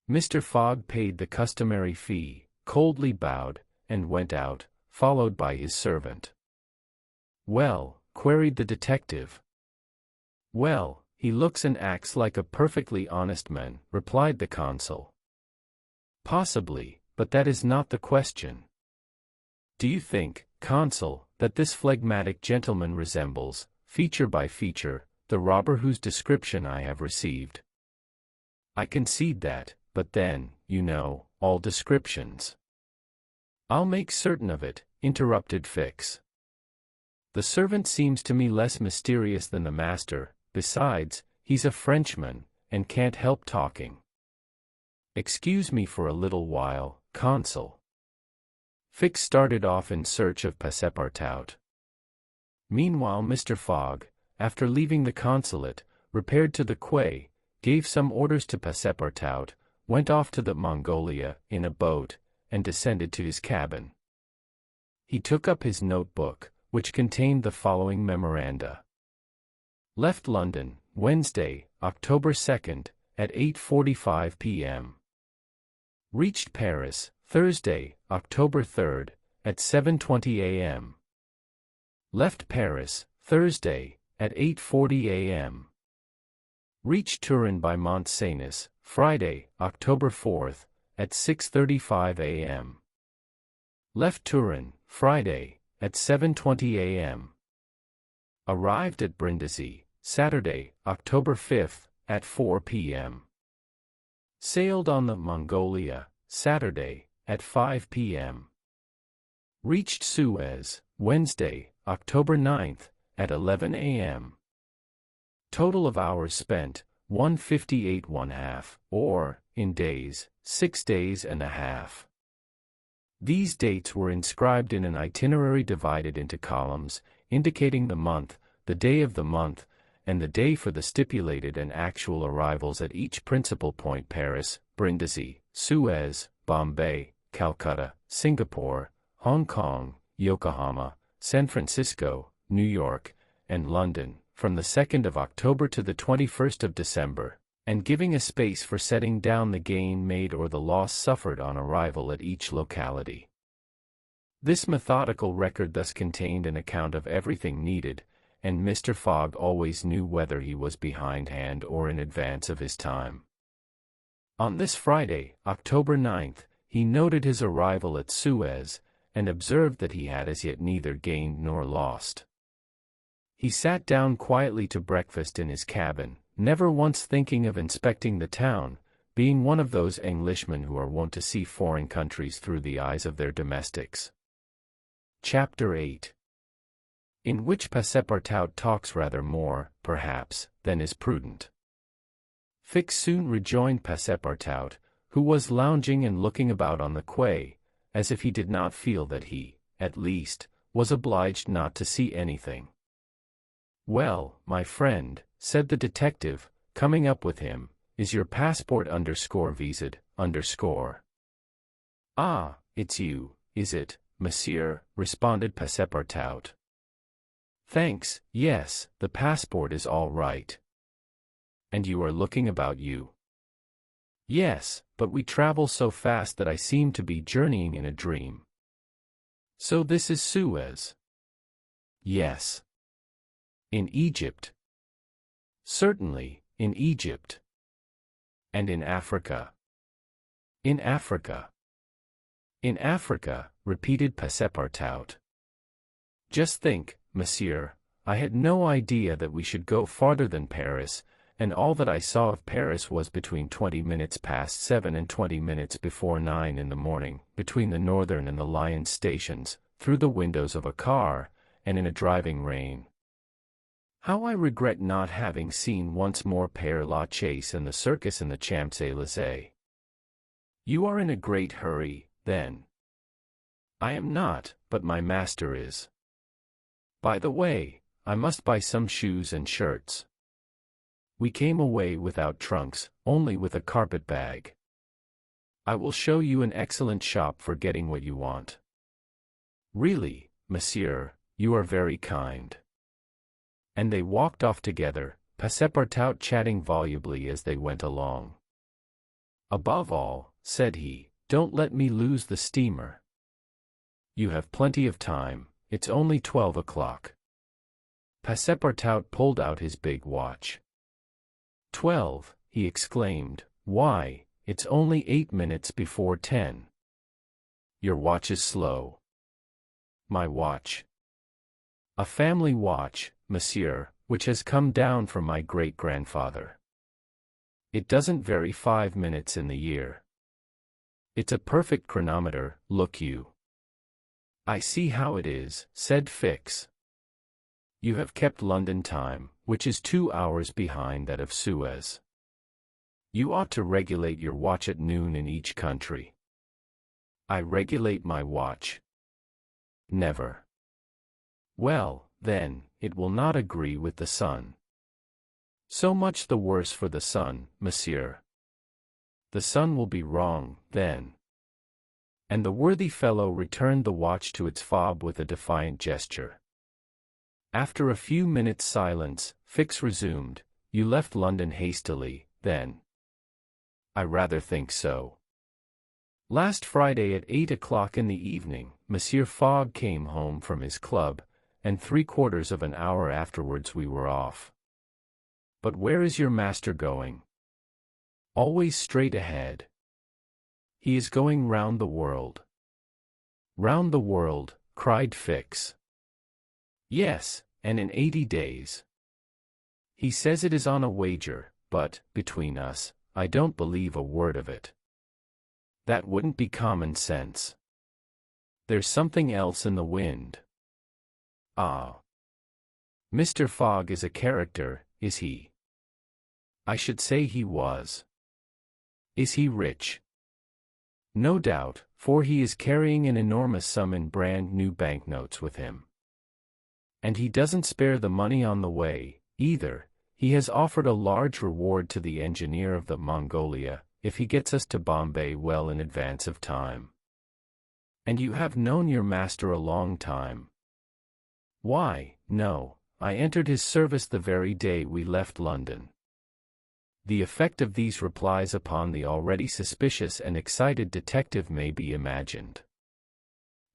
Speaker 2: Mr. Fogg paid the customary fee, coldly bowed, and went out, followed by his servant. "Well?" queried the detective. "Well, he looks and acts like a perfectly honest man," replied the consul. "Possibly, but that is not the question. Do you think, consul, that this phlegmatic gentleman resembles, feature by feature, the robber whose description I have received?" "I concede that, but then, you know, all descriptions—" "I'll make certain of it," interrupted Fix. "The servant seems to me less mysterious than the master, besides, he's a Frenchman, and can't help talking. Excuse me for a little while, consul." Fix started off in search of Passepartout. Meanwhile Mr. Fogg, after leaving the consulate, repaired to the quay, gave some orders to Passepartout, went off to the Mongolia in a boat, and descended to his cabin. He took up his notebook, which contained the following memoranda. Left London, Wednesday, October 2nd, at 8:45 p.m. Reached Paris, Thursday, October 3rd, at 7:20 a.m. Left Paris, Thursday, at 8:40 a.m. Reached Turin by Mont-Cenis, Friday, October 4th, at 6:35 a.m. Left Turin, Friday, at 7:20 a.m. Arrived at Brindisi, Saturday, October 5th, at 4 p.m. Sailed on the Mongolia, Saturday, at 5 p.m. Reached Suez, Wednesday, October 9th, at 11 a.m. Total of hours spent, 158½ or, in days, 6 days and a half. These dates were inscribed in an itinerary divided into columns, indicating the month, the day of the month, and the day for the stipulated and actual arrivals at each principal point: Paris, Brindisi, Suez, Bombay, Calcutta, Singapore, Hong Kong, Yokohama, San Francisco, New York, and London, from the 2nd of October to the 21st of December, and giving a space for setting down the gain made or the loss suffered on arrival at each locality. This methodical record thus contained an account of everything needed, and Mr. Fogg always knew whether he was behindhand or in advance of his time. On this Friday, October 9th, he noted his arrival at Suez, and observed that he had as yet neither gained nor lost. He sat down quietly to breakfast in his cabin, never once thinking of inspecting the town, being one of those Englishmen who are wont to see foreign countries through the eyes of their domestics. Chapter 8. In which Passepartout talks rather more, perhaps, than is prudent. Fix soon rejoined Passepartout, who was lounging and looking about on the quay, as if he did not feel that he, at least, was obliged not to see anything. "Well, my friend," said the detective, coming up with him, "is your passport _viséd _?" "Ah, it's you, is it, monsieur?" responded Passepartout. "Thanks, yes, the passport is all right." "And you are looking about you?" "Yes, but we travel so fast that I seem to be journeying in a dream." "So this is Suez?" "Yes." "In Egypt?" "Certainly, in Egypt." "And in Africa?" "In Africa." "In Africa," repeated Passepartout. "Just think, monsieur, I had no idea that we should go farther than Paris, and all that I saw of Paris was between 20 minutes past 7 and 20 minutes before 9 in the morning, between the Northern and the Lyons stations, through the windows of a car, and in a driving rain. How I regret not having seen once more Père Lachaise and the circus in the Champs-Élysées." "You are in a great hurry, then." "I am not, but my master is. By the way, I must buy some shoes and shirts. We came away without trunks, only with a carpet bag. I will show you an excellent shop for getting what you want." "Really, monsieur, you are very kind." And they walked off together, Passepartout chatting volubly as they went along. "Above all," said he, "don't let me lose the steamer." "You have plenty of time, it's only 12 o'clock." Passepartout pulled out his big watch. 12, he exclaimed, "why, it's only 8 minutes before 10. Your watch is slow." "My watch?" "A family watch, monsieur, which has come down from my great-grandfather. It doesn't vary 5 minutes in the year. It's a perfect chronometer, look you." "I see how it is," said Fix. "You have kept London time, which is 2 hours behind that of Suez. You ought to regulate your watch at noon in each country." "I regulate my watch? Never." "Well, then, it will not agree with the sun." "So much the worse for the sun, monsieur. The sun will be wrong, then." And the worthy fellow returned the watch to its fob with a defiant gesture. After a few minutes' silence, Fix resumed, "You left London hastily, then?" "I rather think so." Last Friday at 8 o'clock in the evening, Monsieur Fogg came home from his club, and 3/4 of an hour afterwards we were off. But where is your master going? Always straight ahead. He is going round the world. Round the world, cried Fix. Yes, and in 80 days. He says it is on a wager, but, between us, I don't believe a word of it. That wouldn't be common sense. There's something else in the wind. Ah. Mr. Fogg is a character, is he? I should say he was. Is he rich? No doubt, for he is carrying an enormous sum in brand new banknotes with him. And he doesn't spare the money on the way, either. He has offered a large reward to the engineer of the Mongolia, if he gets us to Bombay well in advance of time. And you have known your master a long time. Why, no, I entered his service the very day we left London. The effect of these replies upon the already suspicious and excited detective may be imagined.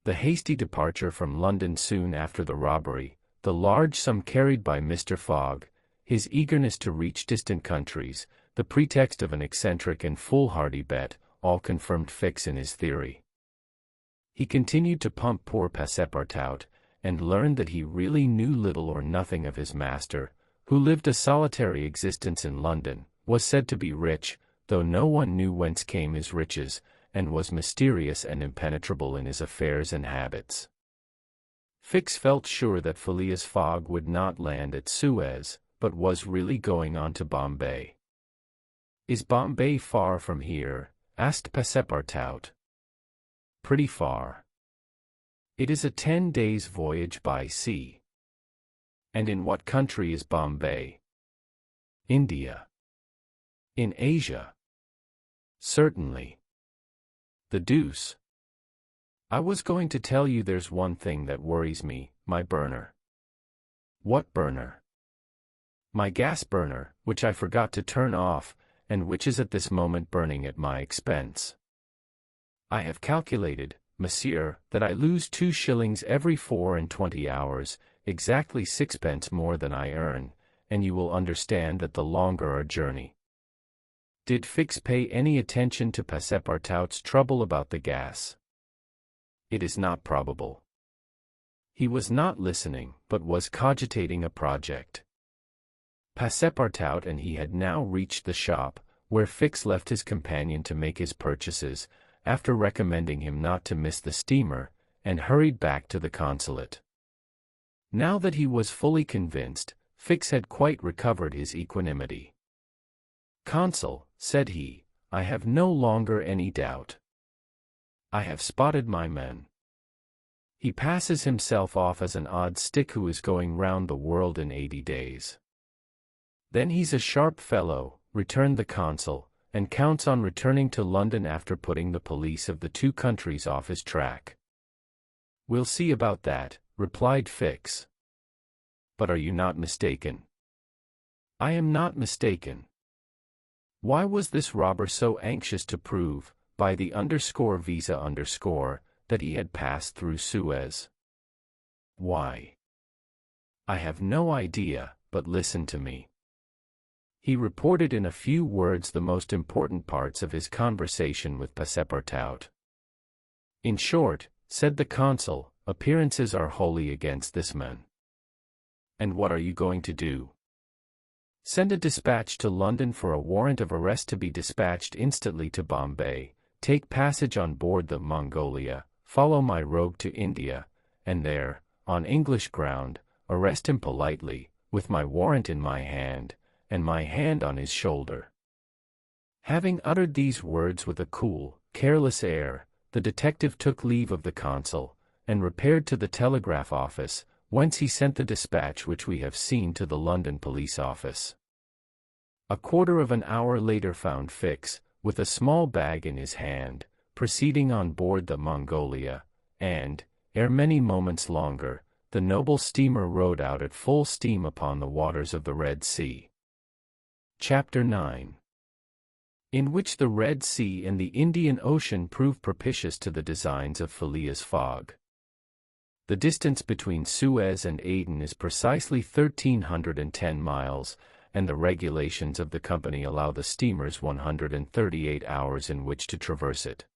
Speaker 2: The hasty departure from London soon after the robbery, the large sum carried by Mr. Fogg, his eagerness to reach distant countries, the pretext of an eccentric and foolhardy bet, all confirmed Fix in his theory. He continued to pump poor Passepartout, and learned that he really knew little or nothing of his master, who lived a solitary existence in London, was said to be rich, though no one knew whence came his riches, and was mysterious and impenetrable in his affairs and habits. Fix felt sure that Phileas Fogg would not land at Suez, but was really going on to Bombay. Is Bombay far from here? Asked Passepartout. Pretty far. It is a 10 days' voyage by sea. And in what country is Bombay? India. In Asia? Certainly. The deuce. I was going to tell you there's one thing that worries me, my burner. What burner? My gas burner, which I forgot to turn off, and which is at this moment burning at my expense. I have calculated, monsieur, that I lose 2 shillings every 24 hours, exactly 6 pence more than I earn, and you will understand that the longer our journey. Did Fix pay any attention to Passepartout's trouble about the gas? It is not probable. He was not listening, but was cogitating a project. Passepartout and he had now reached the shop, where Fix left his companion to make his purchases, after recommending him not to miss the steamer, and hurried back to the consulate. Now that he was fully convinced, Fix had quite recovered his equanimity. "Consul," said he, "I have no longer any doubt. I have spotted my man. He passes himself off as an odd stick who is going round the world in 80 days. Then he's a sharp fellow," returned the consul, "and counts on returning to London after putting the police of the 2 countries off his track." "We'll see about that," replied Fix. "But are you not mistaken?" "I am not mistaken. Why was this robber so anxious to prove, by the _visa_, that he had passed through Suez? Why? I have no idea, but listen to me." He reported in a few words the most important parts of his conversation with Passepartout. "In short," said the consul, "appearances are wholly against this man." "And what are you going to do?" "Send a dispatch to London for a warrant of arrest to be dispatched instantly to Bombay, take passage on board the Mongolia, follow my rogue to India, and there, on English ground, arrest him politely, with my warrant in my hand, and my hand on his shoulder." Having uttered these words with a cool, careless air, the detective took leave of the consul, and repaired to the telegraph office, whence he sent the dispatch which we have seen to the London police office. A quarter of an hour later found Fix, with a small bag in his hand, proceeding on board the Mongolia, and, ere many moments longer, the noble steamer rode out at full steam upon the waters of the Red Sea. Chapter 9. in which the Red Sea and the Indian Ocean prove propitious to the designs of Phileas Fogg. The distance between Suez and Aden is precisely 1,310 miles, and the regulations of the company allow the steamers 138 hours in which to traverse it.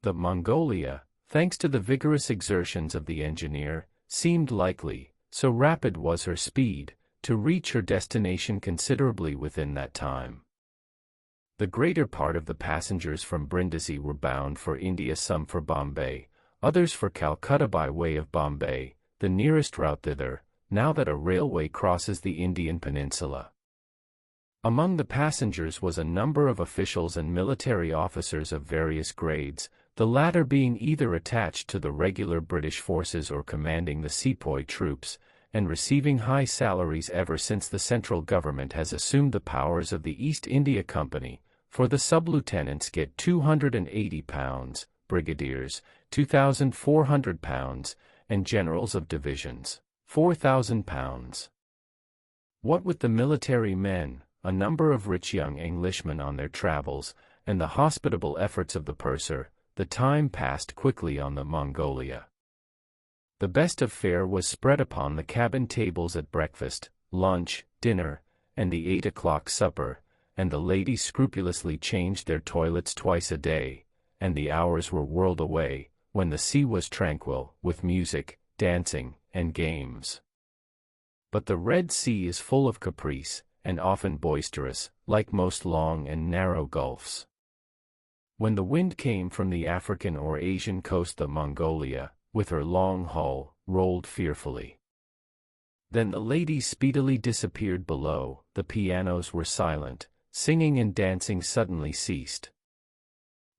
Speaker 2: The Mongolia, thanks to the vigorous exertions of the engineer, seemed likely, so rapid was her speed, to reach her destination considerably within that time. The greater part of the passengers from Brindisi were bound for India, some for Bombay, others for Calcutta by way of Bombay, the nearest route thither, now that a railway crosses the Indian peninsula. Among the passengers was a number of officials and military officers of various grades, the latter being either attached to the regular British forces or commanding the sepoy troops, and receiving high salaries ever since the central government has assumed the powers of the East India Company, for the sub-lieutenants get £280, brigadiers, £2,400, and generals of divisions, £4,000. What with the military men, a number of rich young Englishmen on their travels, and the hospitable efforts of the purser, the time passed quickly on the Mongolia. The best of fare was spread upon the cabin tables at breakfast, lunch, dinner, and the 8 o'clock supper, and the ladies scrupulously changed their toilets twice a day, and the hours were whirled away, when the sea was tranquil, with music, dancing, and games. But the Red Sea is full of caprice, and often boisterous, like most long and narrow gulfs. When the wind came from the African or Asian coast, the Mongolia, with her long hull, rolled fearfully. Then the ladies speedily disappeared below, the pianos were silent, singing and dancing suddenly ceased.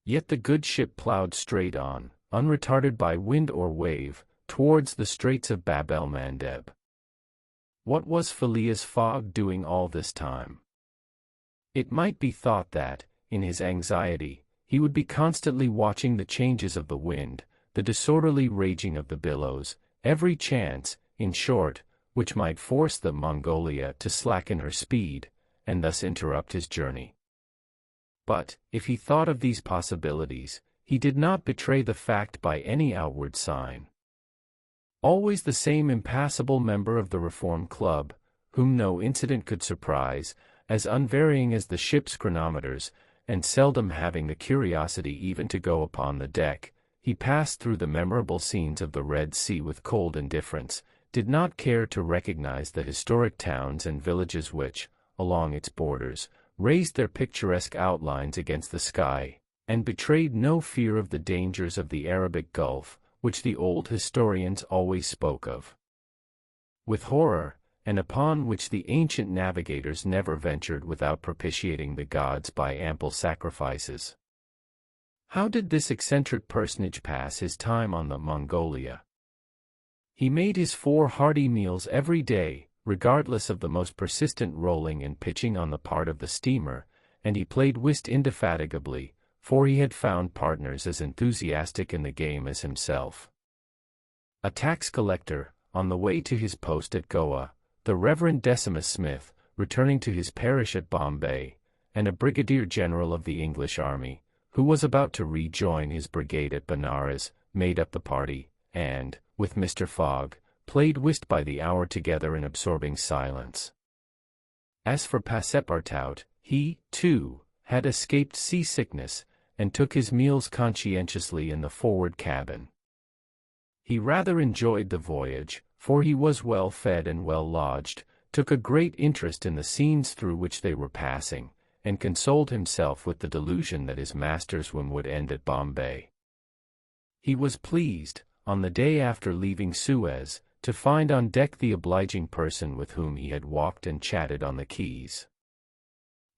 Speaker 2: Yet the good ship ploughed straight on, unretarded by wind or wave, towards the Straits of Bab el-Mandeb. What was Phileas Fogg doing all this time? It might be thought that, in his anxiety, he would be constantly watching the changes of the wind, the disorderly raging of the billows, every chance, in short, which might force the Mongolia to slacken her speed, and thus interrupt his journey. But, if he thought of these possibilities, he did not betray the fact by any outward sign. Always the same impassible member of the Reform Club, whom no incident could surprise, as unvarying as the ship's chronometers, and seldom having the curiosity even to go upon the deck, he passed through the memorable scenes of the Red Sea with cold indifference, did not care to recognize the historic towns and villages which, along its borders, raised their picturesque outlines against the sky, and betrayed no fear of the dangers of the Arabic Gulf, which the old historians always spoke of with horror, and upon which the ancient navigators never ventured without propitiating the gods by ample sacrifices. How did this eccentric personage pass his time on the Mongolia? He made his 4 hearty meals every day, regardless of the most persistent rolling and pitching on the part of the steamer, and he played whist indefatigably, for he had found partners as enthusiastic in the game as himself. A tax collector, on the way to his post at Goa, the Reverend Decimus Smith, returning to his parish at Bombay, and a brigadier general of the English army, who was about to rejoin his brigade at Benares, made up the party, and, with Mr. Fogg, played whist by the hour together in absorbing silence. As for Passepartout, he, too, had escaped seasickness, and took his meals conscientiously in the forward cabin. He rather enjoyed the voyage, for he was well fed and well lodged, took a great interest in the scenes through which they were passing, and consoled himself with the delusion that his master's whim would end at Bombay. He was pleased, on the day after leaving Suez, to find on deck the obliging person with whom he had walked and chatted on the quays.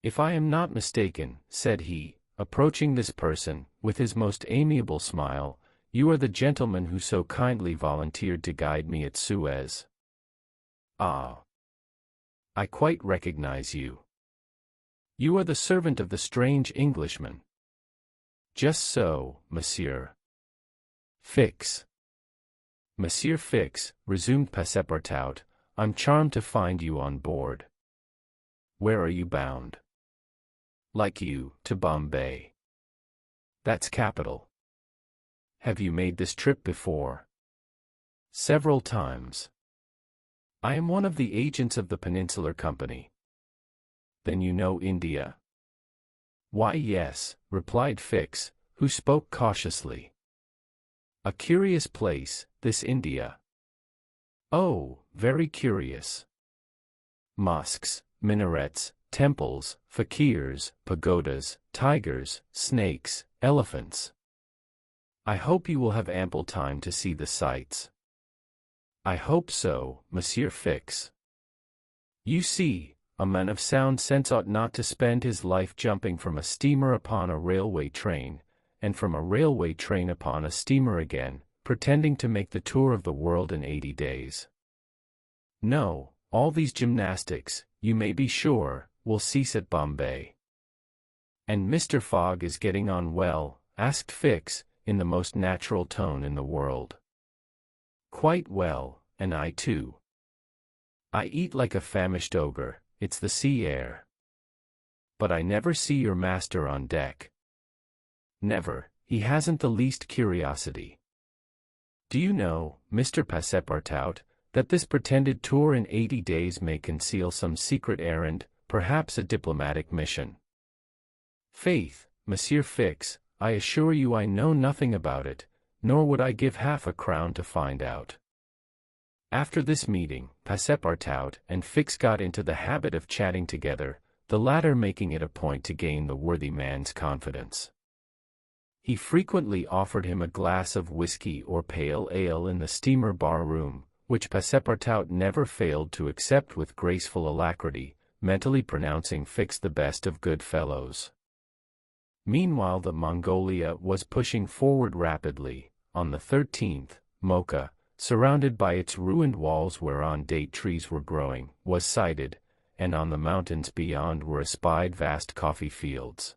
Speaker 2: "If I am not mistaken," said he, approaching this person, with his most amiable smile, "you are the gentleman who so kindly volunteered to guide me at Suez." "Ah! I quite recognize you. You are the servant of the strange Englishman." "Just so, Monsieur Fix." "Monsieur Fix," resumed Passepartout, "I'm charmed to find you on board. Where are you bound?" Like you, to Bombay. That's capital. Have you made this trip before? Several times. I am one of the agents of the Peninsular Company. Then you know India? Why, yes, replied Fix, who spoke cautiously. A curious place, this India. Oh, very curious. Mosques, minarets, temples, fakirs, pagodas, tigers, snakes, elephants. I hope you will have ample time to see the sights. I hope so, Monsieur Fix. You see, a man of sound sense ought not to spend his life jumping from a steamer upon a railway train, and from a railway train upon a steamer again, pretending to make the tour of the world in 80 days. No, all these gymnastics, you may be sure, will cease at Bombay. And Mr. Fogg is getting on well? Asked Fix, in the most natural tone in the world. Quite well, and I too. I eat like a famished ogre, it's the sea air. But I never see your master on deck. Never, he hasn't the least curiosity. Do you know, Mr. Passepartout, that this pretended tour in 80 days may conceal some secret errand, perhaps a diplomatic mission? Faith, Monsieur Fix, I assure you I know nothing about it, nor would I give half a crown to find out. After this meeting, Passepartout and Fix got into the habit of chatting together, the latter making it a point to gain the worthy man's confidence. He frequently offered him a glass of whiskey or pale ale in the steamer bar-room, which Passepartout never failed to accept with graceful alacrity, mentally pronouncing Fix the best of good fellows. Meanwhile the Mongolia was pushing forward rapidly. On the 13th, Mocha, surrounded by its ruined walls whereon date trees were growing, was sighted, and on the mountains beyond were espied vast coffee fields.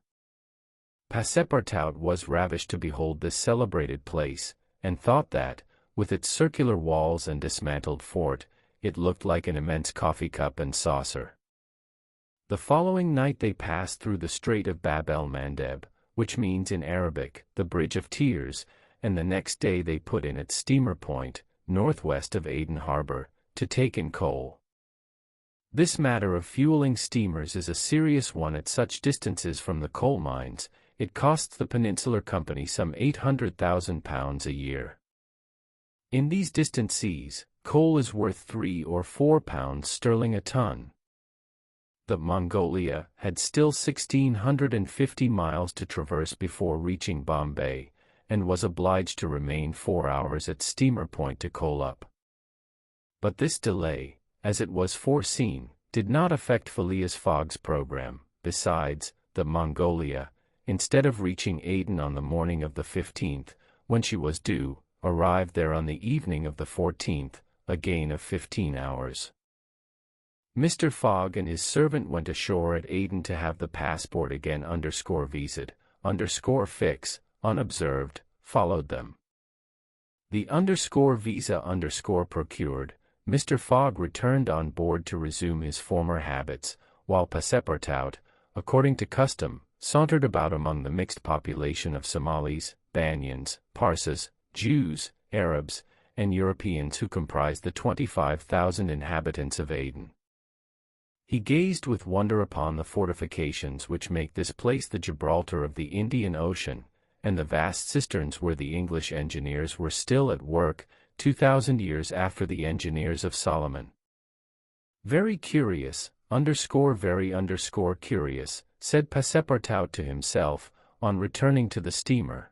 Speaker 2: Passepartout was ravished to behold this celebrated place, and thought that, with its circular walls and dismantled fort, it looked like an immense coffee cup and saucer. The following night they passed through the Strait of Bab el-Mandeb, which means in Arabic, the Bridge of Tears, and the next day they put in at Steamer Point, northwest of Aden Harbor, to take in coal. This matter of fueling steamers is a serious one at such distances from the coal mines. It costs the Peninsular Company some £800,000 a year. In these distant seas, coal is worth £3 or £4 sterling a ton. The Mongolia had still 1,650 miles to traverse before reaching Bombay, and was obliged to remain 4 hours at Steamer Point to coal up. But this delay, as it was foreseen, did not affect Phileas Fogg's program. Besides, the Mongolia, instead of reaching Aden on the morning of the 15th, when she was due, arrived there on the evening of the 14th, a gain of 15 hours. Mr. Fogg and his servant went ashore at Aden to have the passport again _visaed, _Fix, unobserved, followed them. The _visa procured, Mr. Fogg returned on board to resume his former habits, while Passepartout, according to custom, sauntered about among the mixed population of Somalis, Banyans, Parsis, Jews, Arabs, and Europeans who comprised the 25,000 inhabitants of Aden. He gazed with wonder upon the fortifications which make this place the Gibraltar of the Indian Ocean, and the vast cisterns where the English engineers were still at work, 2,000 years after the engineers of Solomon. Very curious, very curious, said Passepartout to himself, on returning to the steamer.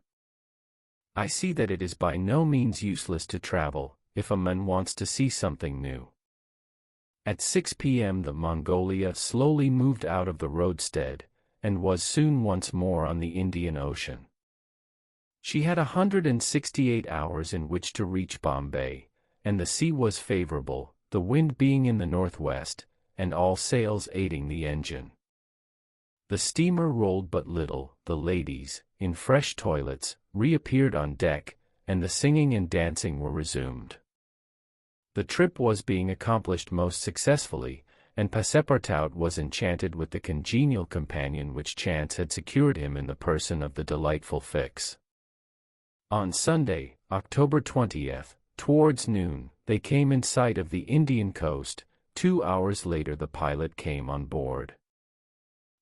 Speaker 2: I see that it is by no means useless to travel, if a man wants to see something new. At 6 p.m. the Mongolia slowly moved out of the roadstead, and was soon once more on the Indian Ocean. She had 168 hours in which to reach Bombay, and the sea was favorable, the wind being in the northwest, and all sails aiding the engine. The steamer rolled but little, the ladies, in fresh toilets, reappeared on deck, and the singing and dancing were resumed. The trip was being accomplished most successfully, and Passepartout was enchanted with the congenial companion which chance had secured him in the person of the delightful Fix. On Sunday, October 20th, towards noon, they came in sight of the Indian coast. 2 hours later the pilot came on board.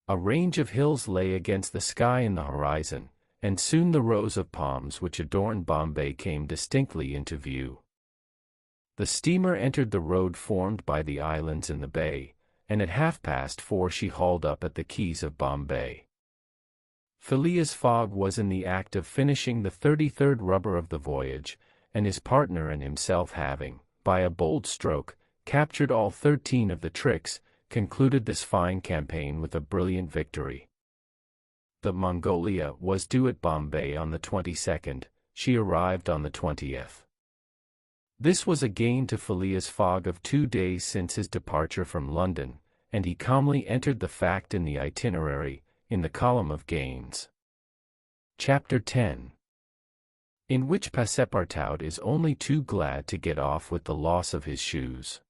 Speaker 2: A range of hills lay against the sky in the horizon, and soon the rows of palms which adorn Bombay came distinctly into view. The steamer entered the road formed by the islands in the bay, and at 4:30 she hauled up at the quays of Bombay. Phileas Fogg was in the act of finishing the 33rd rubber of the voyage, and his partner and himself having, by a bold stroke, captured all 13 of the tricks, concluded this fine campaign with a brilliant victory. The Mongolia was due at Bombay on the 22nd, she arrived on the 20th. This was a gain to Phileas Fogg of 2 days since his departure from London, and he calmly entered the fact in the itinerary, in the column of gains. Chapter 10, in which Passepartout is only too glad to get off with the loss of his shoes.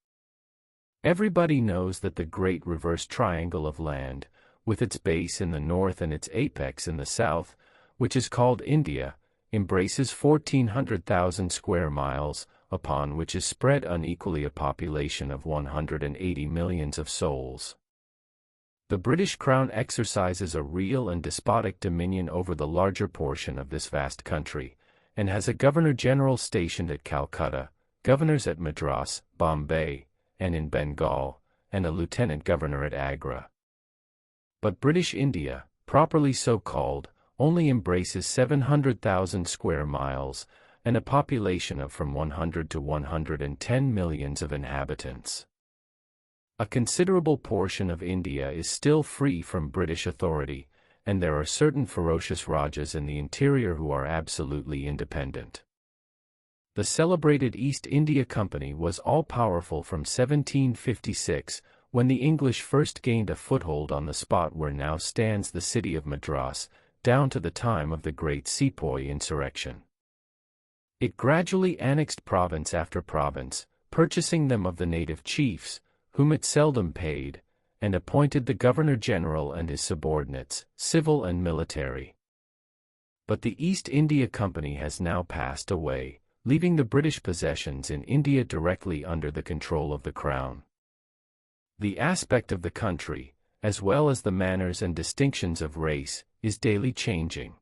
Speaker 2: Everybody knows that the great reverse triangle of land, with its base in the north and its apex in the south, which is called India, embraces 1,400,000 square miles, upon which is spread unequally a population of 180 millions of souls. The British Crown exercises a real and despotic dominion over the larger portion of this vast country, and has a Governor-General stationed at Calcutta, governors at Madras, Bombay, and in Bengal, and a Lieutenant Governor at Agra. But British India, properly so called, only embraces 700,000 square miles, and a population of from 100 to 110 millions of inhabitants. A considerable portion of India is still free from British authority, and there are certain ferocious Rajas in the interior who are absolutely independent. The celebrated East India Company was all-powerful from 1756, when the English first gained a foothold on the spot where now stands the city of Madras, down to the time of the great Sepoy insurrection. It gradually annexed province after province, purchasing them of the native chiefs, whom it seldom paid, and appointed the Governor-General and his subordinates, civil and military. But the East India Company has now passed away, leaving the British possessions in India directly under the control of the Crown. The aspect of the country, as well as the manners and distinctions of race, is daily changing.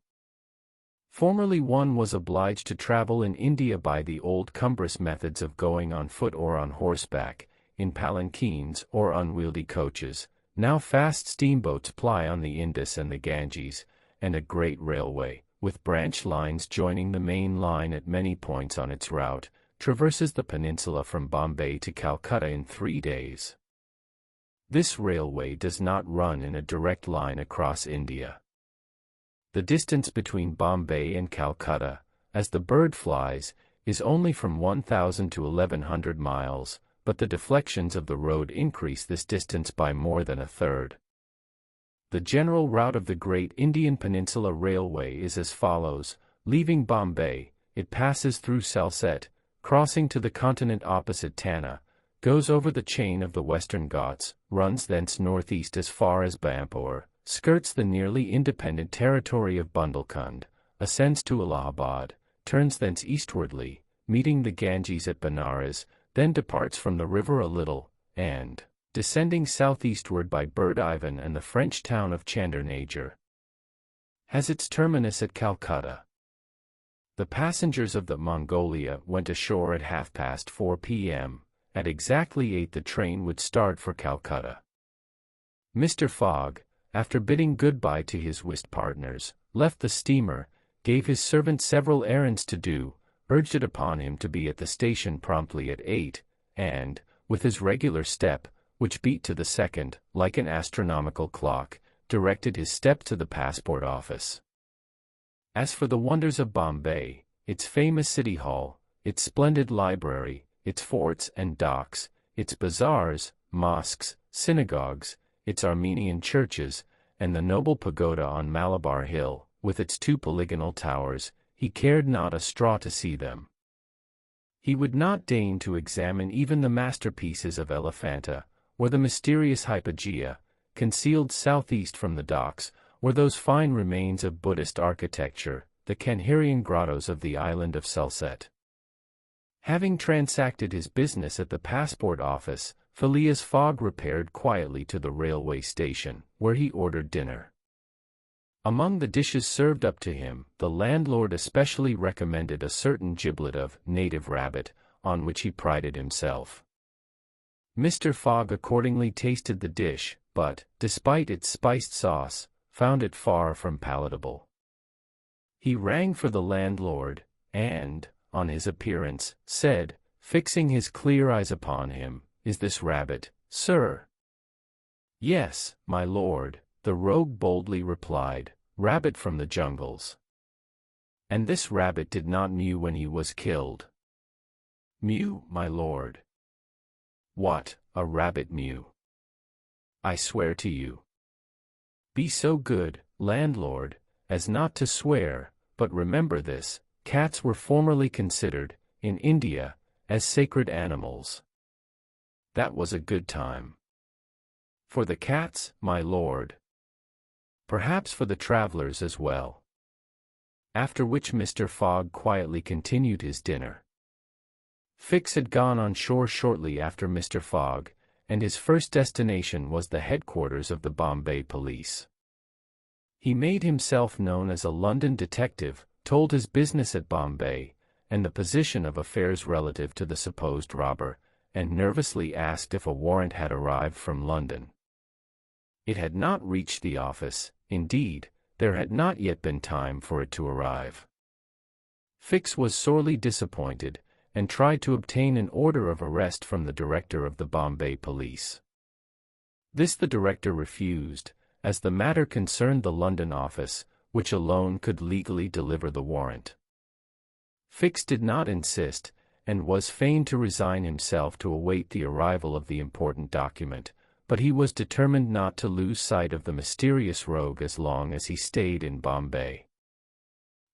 Speaker 2: Formerly one was obliged to travel in India by the old cumbrous methods of going on foot or on horseback, in palanquins or unwieldy coaches. Now fast steamboats ply on the Indus and the Ganges, and a great railway, with branch lines joining the main line at many points on its route, traverses the peninsula from Bombay to Calcutta in 3 days. This railway does not run in a direct line across India. The distance between Bombay and Calcutta, as the bird flies, is only from 1,000 to 1,100 miles, but the deflections of the road increase this distance by more than a third. The general route of the Great Indian Peninsula Railway is as follows: leaving Bombay, it passes through Salsette, crossing to the continent opposite Tanna, goes over the chain of the Western Ghats, runs thence northeast as far as Bampur, skirts the nearly independent territory of Bundelkhand, ascends to Allahabad, turns thence eastwardly, meeting the Ganges at Benares, then departs from the river a little, and, descending southeastward by Burdivan and the French town of Chandernagore, has its terminus at Calcutta. The passengers of the Mongolia went ashore at 4:30 p.m. At exactly 8 the train would start for Calcutta. Mr. Fogg, after bidding goodbye to his whist partners, left the steamer, gave his servant several errands to do, urged it upon him to be at the station promptly at 8, and, with his regular step, which beat to the second, like an astronomical clock, directed his step to the passport office. As for the wonders of Bombay, its famous city hall, its splendid library, its forts and docks, its bazaars, mosques, synagogues, its Armenian churches, and the noble pagoda on Malabar Hill, with its 2 polygonal towers, he cared not a straw to see them. He would not deign to examine even the masterpieces of Elephanta, or the mysterious hypogea, concealed southeast from the docks, were those fine remains of Buddhist architecture, the Kanherian grottos of the island of Salsette. Having transacted his business at the passport office, Phileas Fogg repaired quietly to the railway station, where he ordered dinner. Among the dishes served up to him, the landlord especially recommended a certain giblet of native rabbit, on which he prided himself. Mr. Fogg accordingly tasted the dish, but, despite its spiced sauce, found it far from palatable. He rang for the landlord, and, on his appearance, said, fixing his clear eyes upon him, "Is this rabbit, sir?" "Yes, my lord," the rogue boldly replied, "rabbit from the jungles." "And this rabbit did not mew when he was killed?" "Mew, my lord." "What, a rabbit mew?" "I swear to you." "Be so good, landlord, as not to swear, but remember this, cats were formerly considered, in India, as sacred animals." "That was a good time." "For the cats, my lord." "Perhaps for the travelers as well." After which Mr. Fogg quietly continued his dinner. Fix had gone on shore shortly after Mr. Fogg, and his first destination was the headquarters of the Bombay police. He made himself known as a London detective, told his business at Bombay, and the position of affairs relative to the supposed robber, and nervously asked if a warrant had arrived from London. It had not reached the office, indeed, there had not yet been time for it to arrive. Fix was sorely disappointed, and tried to obtain an order of arrest from the director of the Bombay police. This the director refused, as the matter concerned the London office, which alone could legally deliver the warrant. Fix did not insist, and was fain to resign himself to await the arrival of the important document, but he was determined not to lose sight of the mysterious rogue as long as he stayed in Bombay.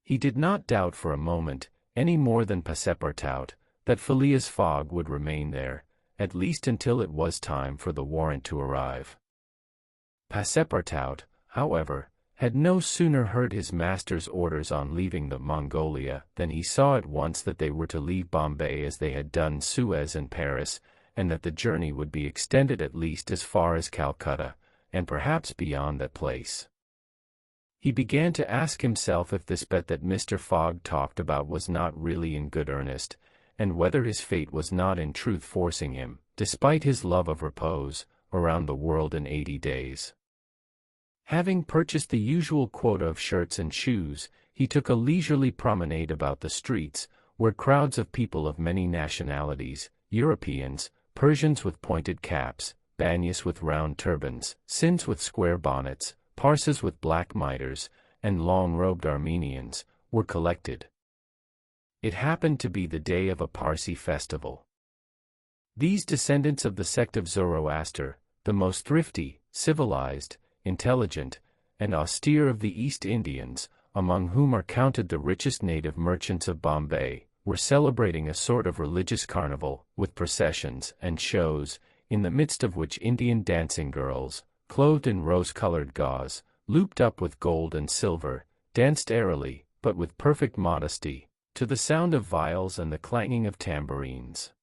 Speaker 2: He did not doubt for a moment, any more than Passepartout, that Phileas Fogg would remain there, at least until it was time for the warrant to arrive. Passepartout, however, had no sooner heard his master's orders on leaving the Mongolia than he saw at once that they were to leave Bombay as they had done Suez and Paris, and that the journey would be extended at least as far as Calcutta, and perhaps beyond that place. He began to ask himself if this bet that Mr. Fogg talked about was not really in good earnest, and whether his fate was not in truth forcing him, despite his love of repose, around the world in 80 days. Having purchased the usual quota of shirts and shoes, he took a leisurely promenade about the streets, where crowds of people of many nationalities, Europeans, Persians with pointed caps, Banyas with round turbans, Sinds with square bonnets, Parsis with black mitres, and long-robed Armenians, were collected. It happened to be the day of a Parsi festival. These descendants of the sect of Zoroaster, the most thrifty, civilized, intelligent, and austere of the East Indians, among whom are counted the richest native merchants of Bombay, were celebrating a sort of religious carnival, with processions and shows, in the midst of which Indian dancing girls, clothed in rose-colored gauze, looped up with gold and silver, danced airily, but with perfect modesty, to the sound of viols and the clanging of tambourines.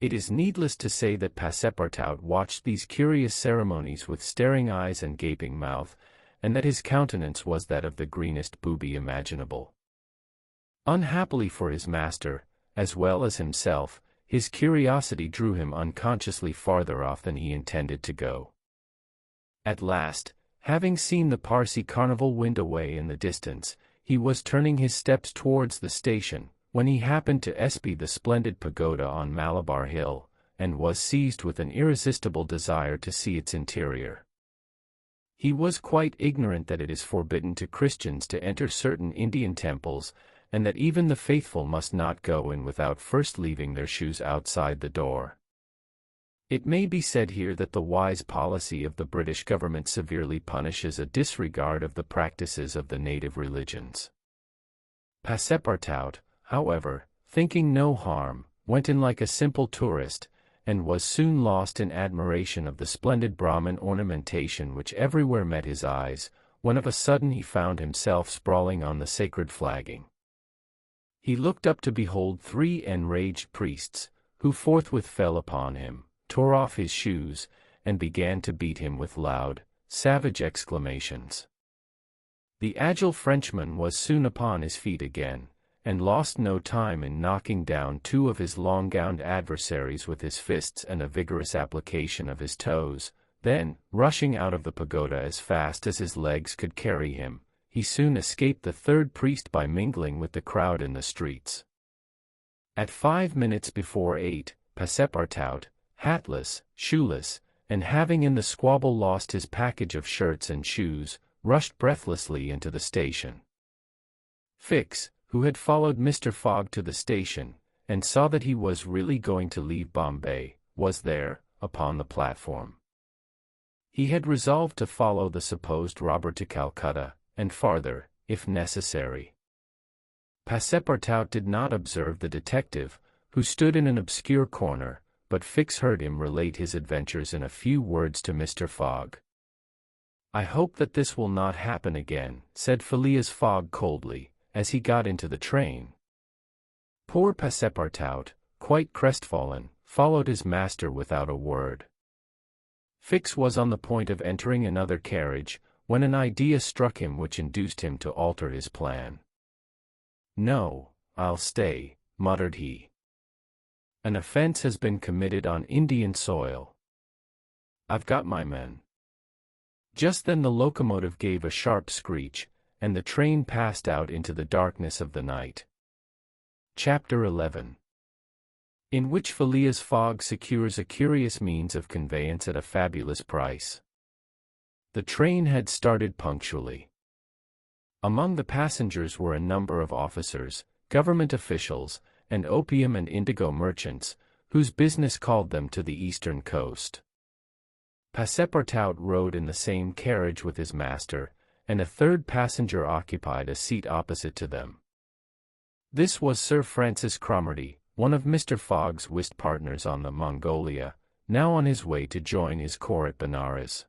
Speaker 2: It is needless to say that Passepartout watched these curious ceremonies with staring eyes and gaping mouth, and that his countenance was that of the greenest booby imaginable. Unhappily for his master, as well as himself, his curiosity drew him unconsciously farther off than he intended to go. At last, having seen the Parsi carnival wind away in the distance, he was turning his steps towards the station, when he happened to espy the splendid pagoda on Malabar Hill, and was seized with an irresistible desire to see its interior. He was quite ignorant that it is forbidden to Christians to enter certain Indian temples, and that even the faithful must not go in without first leaving their shoes outside the door. It may be said here that the wise policy of the British government severely punishes a disregard of the practices of the native religions. Passepartout, however, thinking no harm, went in like a simple tourist, and was soon lost in admiration of the splendid Brahmin ornamentation which everywhere met his eyes, when of a sudden he found himself sprawling on the sacred flagging. He looked up to behold 3 enraged priests, who forthwith fell upon him, tore off his shoes, and began to beat him with loud, savage exclamations. The agile Frenchman was soon upon his feet again, and lost no time in knocking down 2 of his long-gowned adversaries with his fists and a vigorous application of his toes. Then, rushing out of the pagoda as fast as his legs could carry him, he soon escaped the 3rd priest by mingling with the crowd in the streets. At 5 minutes before 8, Passepartout, hatless, shoeless, and having in the squabble lost his package of shirts and shoes, rushed breathlessly into the station. Fix, who had followed Mr. Fogg to the station, and saw that he was really going to leave Bombay, was there, upon the platform. He had resolved to follow the supposed robber to Calcutta, and farther, if necessary. Passepartout did not observe the detective, who stood in an obscure corner, but Fix heard him relate his adventures in a few words to Mr. Fogg. "I hope that this will not happen again," said Phileas Fogg coldly, as he got into the train. Poor Passepartout, quite crestfallen, followed his master without a word. Fix was on the point of entering another carriage, when an idea struck him which induced him to alter his plan. "No, I'll stay," muttered he. "An offense has been committed on Indian soil. I've got my men." Just then the locomotive gave a sharp screech, and the train passed out into the darkness of the night. Chapter 11. In which Phileas Fogg secures a curious means of conveyance at a fabulous price. The train had started punctually. Among the passengers were a number of officers, government officials, and opium and indigo merchants, whose business called them to the eastern coast. Passepartout rode in the same carriage with his master, and a 3rd passenger occupied a seat opposite to them. This was Sir Francis Cromarty, one of Mr. Fogg's whist partners on the Mongolia, now on his way to join his corps at Benares.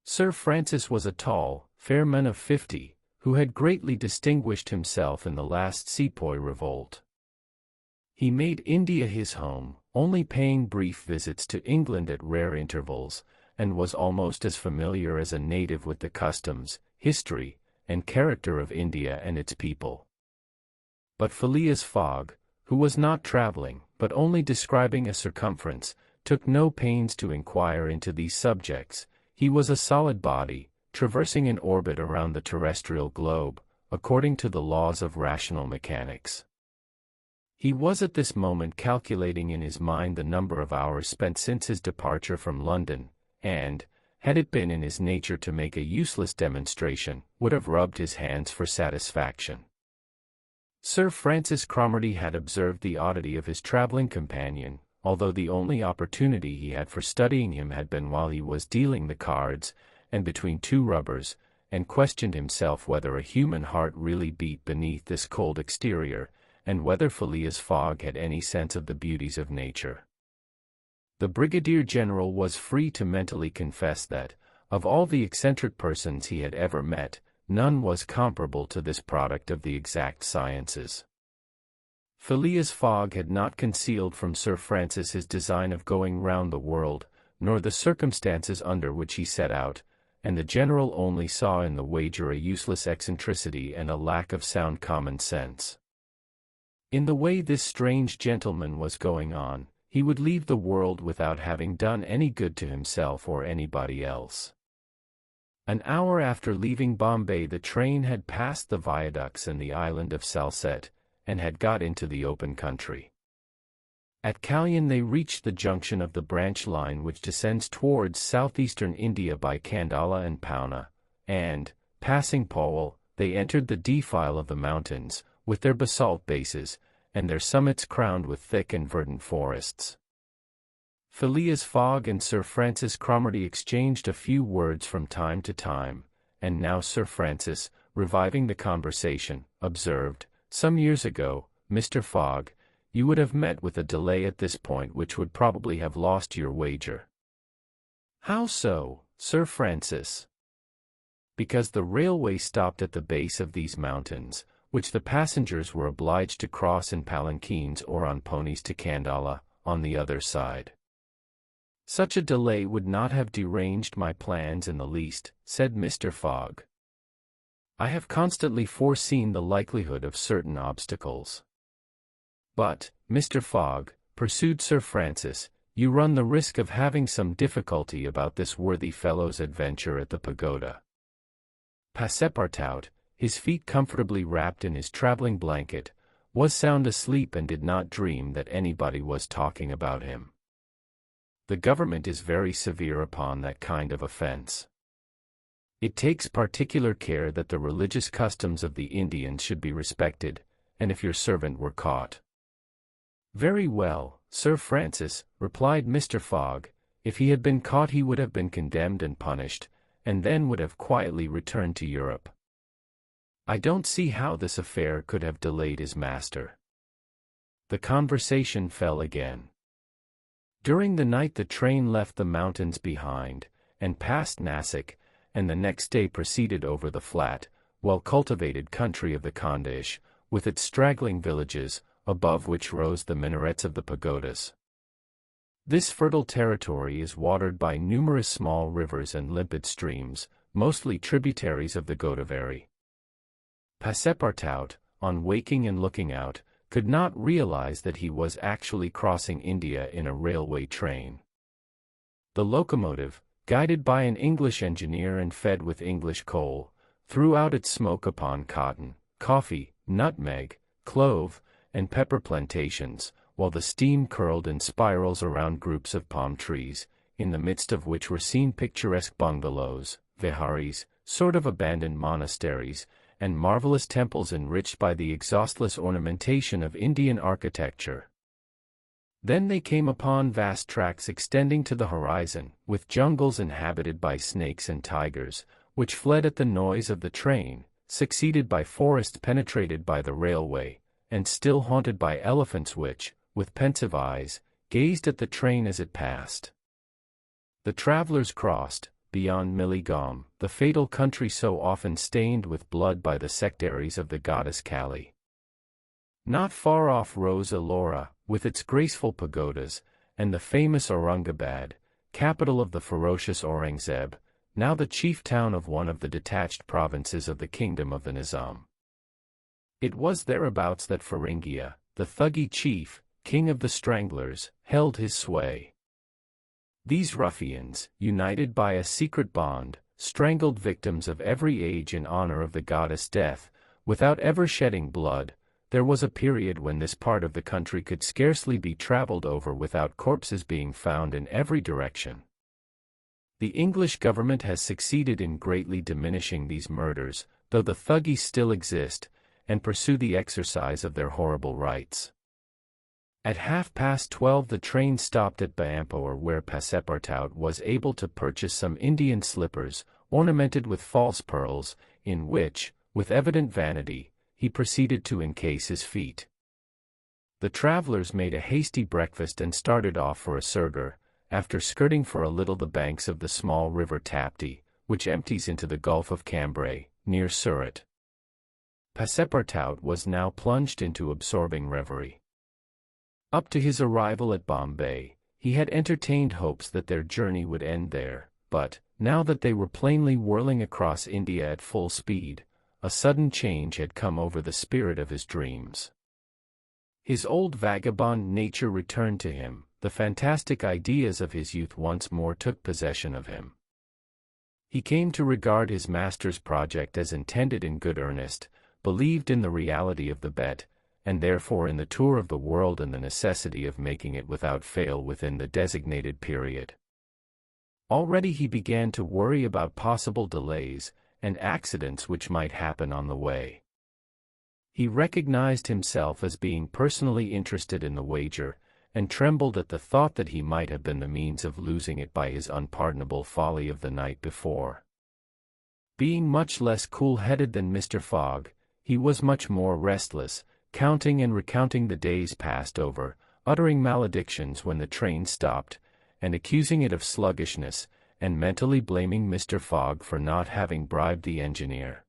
Speaker 2: Sir Francis was a tall, fair man of 50, who had greatly distinguished himself in the last Sepoy revolt. He made India his home, only paying brief visits to England at rare intervals, and was almost as familiar as a native with the customs, history, and character of India and its people. But Phileas Fogg, who was not traveling, but only describing a circumference, took no pains to inquire into these subjects. He was a solid body, traversing an orbit around the terrestrial globe, according to the laws of rational mechanics. He was at this moment calculating in his mind the number of hours spent since his departure from London, and, had it been in his nature to make a useless demonstration, would have rubbed his hands for satisfaction. Sir Francis Cromarty had observed the oddity of his traveling companion, although the only opportunity he had for studying him had been while he was dealing the cards, and between 2 rubbers, and questioned himself whether a human heart really beat beneath this cold exterior, and whether Phileas Fogg had any sense of the beauties of nature. The Brigadier General was free to mentally confess that, of all the eccentric persons he had ever met, none was comparable to this product of the exact sciences. Phileas Fogg had not concealed from Sir Francis his design of going round the world, nor the circumstances under which he set out, and the General only saw in the wager a useless eccentricity and a lack of sound common sense. In the way this strange gentleman was going on, he would leave the world without having done any good to himself or anybody else. An hour after leaving Bombay the train had passed the viaducts and the island of Salsette, and had got into the open country. At Kalyan they reached the junction of the branch line which descends towards southeastern India by Kandala and Poona, and, passing Powell, they entered the defile of the mountains, with their basalt bases, and their summits crowned with thick and verdant forests. Phileas Fogg and Sir Francis Cromarty exchanged a few words from time to time, and now Sir Francis, reviving the conversation, observed, "Some years ago, Mr. Fogg, you would have met with a delay at this point which would probably have lost your wager. How so, Sir Francis? Because the railway stopped at the base of these mountains, which the passengers were obliged to cross in palanquins or on ponies to Kandala, on the other side. Such a delay would not have deranged my plans in the least, said Mr. Fogg. I have constantly foreseen the likelihood of certain obstacles. But, Mr. Fogg, pursued Sir Francis, you run the risk of having some difficulty about this worthy fellow's adventure at the pagoda. Passepartout, his feet comfortably wrapped in his traveling blanket, was sound asleep and did not dream that anybody was talking about him. The government is very severe upon that kind of offense. It takes particular care that the religious customs of the Indians should be respected, and if your servant were caught. Very well, Sir Francis, replied Mr. Fogg, if he had been caught he would have been condemned and punished, and then would have quietly returned to Europe. I don't see how this affair could have delayed his master. The conversation fell again. During the night the train left the mountains behind, and passed Nasik, and the next day proceeded over the flat, well-cultivated country of the Khandesh, with its straggling villages, above which rose the minarets of the pagodas. This fertile territory is watered by numerous small rivers and limpid streams, mostly tributaries of the Godavari. Passepartout, on waking and looking out, could not realize that he was actually crossing India in a railway train. The locomotive, guided by an English engineer and fed with English coal, threw out its smoke upon cotton, coffee, nutmeg, clove, and pepper plantations, while the steam curled in spirals around groups of palm trees, in the midst of which were seen picturesque bungalows, viharis, sort of abandoned monasteries, and marvelous temples enriched by the exhaustless ornamentation of Indian architecture. Then they came upon vast tracts extending to the horizon, with jungles inhabited by snakes and tigers, which fled at the noise of the train, succeeded by forests penetrated by the railway, and still haunted by elephants which, with pensive eyes, gazed at the train as it passed. The travelers crossed, beyond Milligam, the fatal country so often stained with blood by the sectaries of the goddess Kali. Not far off rose Ellora, with its graceful pagodas, and the famous Aurungabad, capital of the ferocious Aurangzeb, now the chief town of one of the detached provinces of the kingdom of the Nizam. It was thereabouts that Feringhia, the Thuggee chief, king of the Stranglers, held his sway. These ruffians, united by a secret bond, strangled victims of every age in honor of the goddess Death, without ever shedding blood. There was a period when this part of the country could scarcely be traveled over without corpses being found in every direction. The English government has succeeded in greatly diminishing these murders, though the Thuggees still exist, and pursue the exercise of their horrible rights. At 12:30 the train stopped at Bayampore, where Passepartout was able to purchase some Indian slippers, ornamented with false pearls, in which, with evident vanity, he proceeded to encase his feet. The travelers made a hasty breakfast and started off for Assurghur, after skirting for a little the banks of the small river Tapti, which empties into the Gulf of Cambrai, near Surat. Passepartout was now plunged into absorbing reverie. Up to his arrival at Bombay, he had entertained hopes that their journey would end there, but, now that they were plainly whirling across India at full speed, a sudden change had come over the spirit of his dreams. His old vagabond nature returned to him, the fantastic ideas of his youth once more took possession of him. He came to regard his master's project as intended in good earnest, believed in the reality of the bet, and therefore in the tour of the world and the necessity of making it without fail within the designated period. Already he began to worry about possible delays and accidents which might happen on the way. He recognized himself as being personally interested in the wager, and trembled at the thought that he might have been the means of losing it by his unpardonable folly of the night before. Being much less cool-headed than Mr. Fogg, he was much more restless, counting and recounting the days passed over, uttering maledictions when the train stopped, and accusing it of sluggishness, and mentally blaming Mr. Fogg for not having bribed the engineer.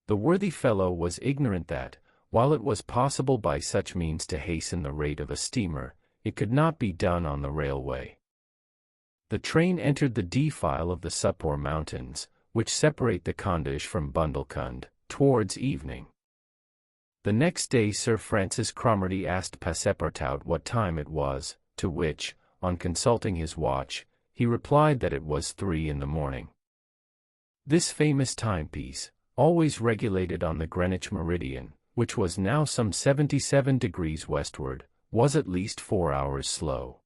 Speaker 2: The worthy fellow was ignorant that, while it was possible by such means to hasten the rate of a steamer, it could not be done on the railway. The train entered the defile of the Suppor Mountains, which separate the Condage from Bundlecund, towards evening. The next day Sir Francis Cromarty asked Passepartout what time it was, to which, on consulting his watch, he replied that it was 3 in the morning. This famous timepiece, always regulated on the Greenwich meridian, which was now some 77 degrees westward, was at least 4 hours slow.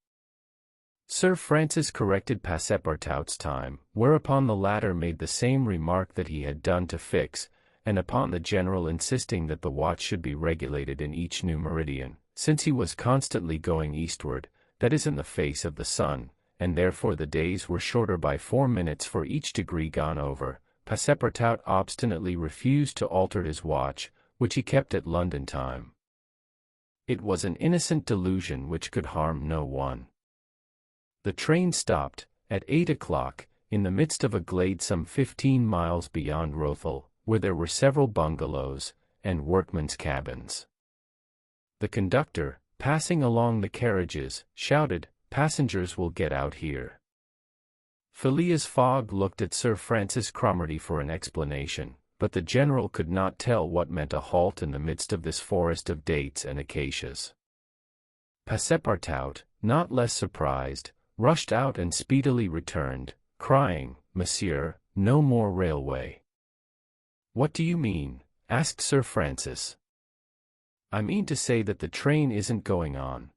Speaker 2: Sir Francis corrected Passepartout's time, whereupon the latter made the same remark that he had done to Fix, and upon the general insisting that the watch should be regulated in each new meridian, since he was constantly going eastward, that is in the face of the sun, and therefore the days were shorter by 4 minutes for each degree gone over, Passepartout obstinately refused to alter his watch, which he kept at London time. It was an innocent delusion which could harm no one. The train stopped, at 8 o'clock, in the midst of a glade some 15 miles beyond Rothal, where there were several bungalows, and workmen's cabins. The conductor, passing along the carriages, shouted, "Passengers will get out here." Phileas Fogg looked at Sir Francis Cromarty for an explanation, but the general could not tell what meant a halt in the midst of this forest of dates and acacias. Passepartout, not less surprised, rushed out and speedily returned, crying, "Monsieur, no more railway." "What do you mean?" asked Sir Francis. "I mean to say that the train isn't going on."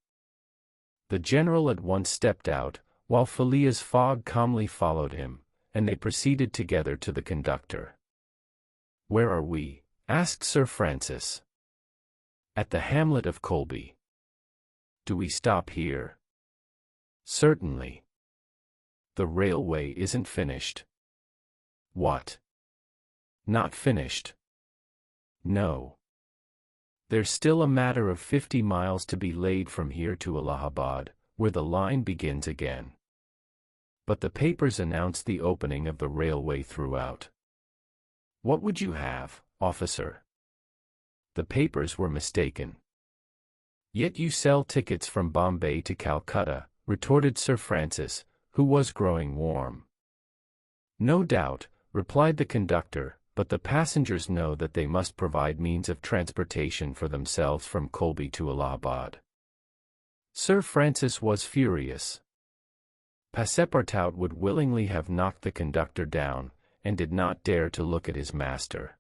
Speaker 2: The general at once stepped out, while Phileas Fogg calmly followed him, and they proceeded together to the conductor. "Where are we?" asked Sir Francis. "At the hamlet of Colby." "Do we stop here?" "Certainly." "The railway isn't finished." "What? Not finished?" "No. There's still a matter of 50 miles to be laid from here to Allahabad, where the line begins again. But the papers announce the opening of the railway throughout." "What would you have, officer?" The papers were mistaken. "Yet you sell tickets from Bombay to Calcutta," retorted Sir Francis, who was growing warm. "No doubt," replied the conductor, "but the passengers know that they must provide means of transportation for themselves from Colby to Allahabad." Sir Francis was furious. Passepartout would willingly have knocked the conductor down, and did not dare to look at his master.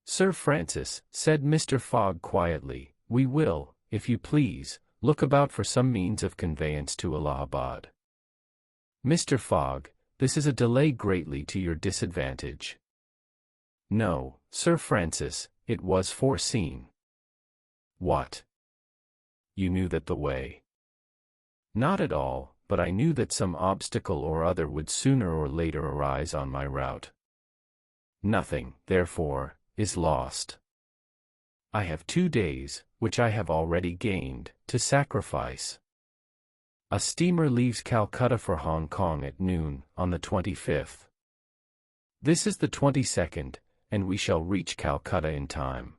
Speaker 2: "Sir Francis," said Mr. Fogg quietly, "we will, if you please, look about for some means of conveyance to Allahabad. Mr. Fogg, this is a delay greatly to your disadvantage." "No, Sir Francis, it was foreseen." "What? You knew that the way—" "Not at all, but I knew that some obstacle or other would sooner or later arise on my route. Nothing, therefore, is lost. I have 2 days, which I have already gained, to sacrifice. A steamer leaves Calcutta for Hong Kong at noon, on the 25th. This is the 22nd, and we shall reach Calcutta in time."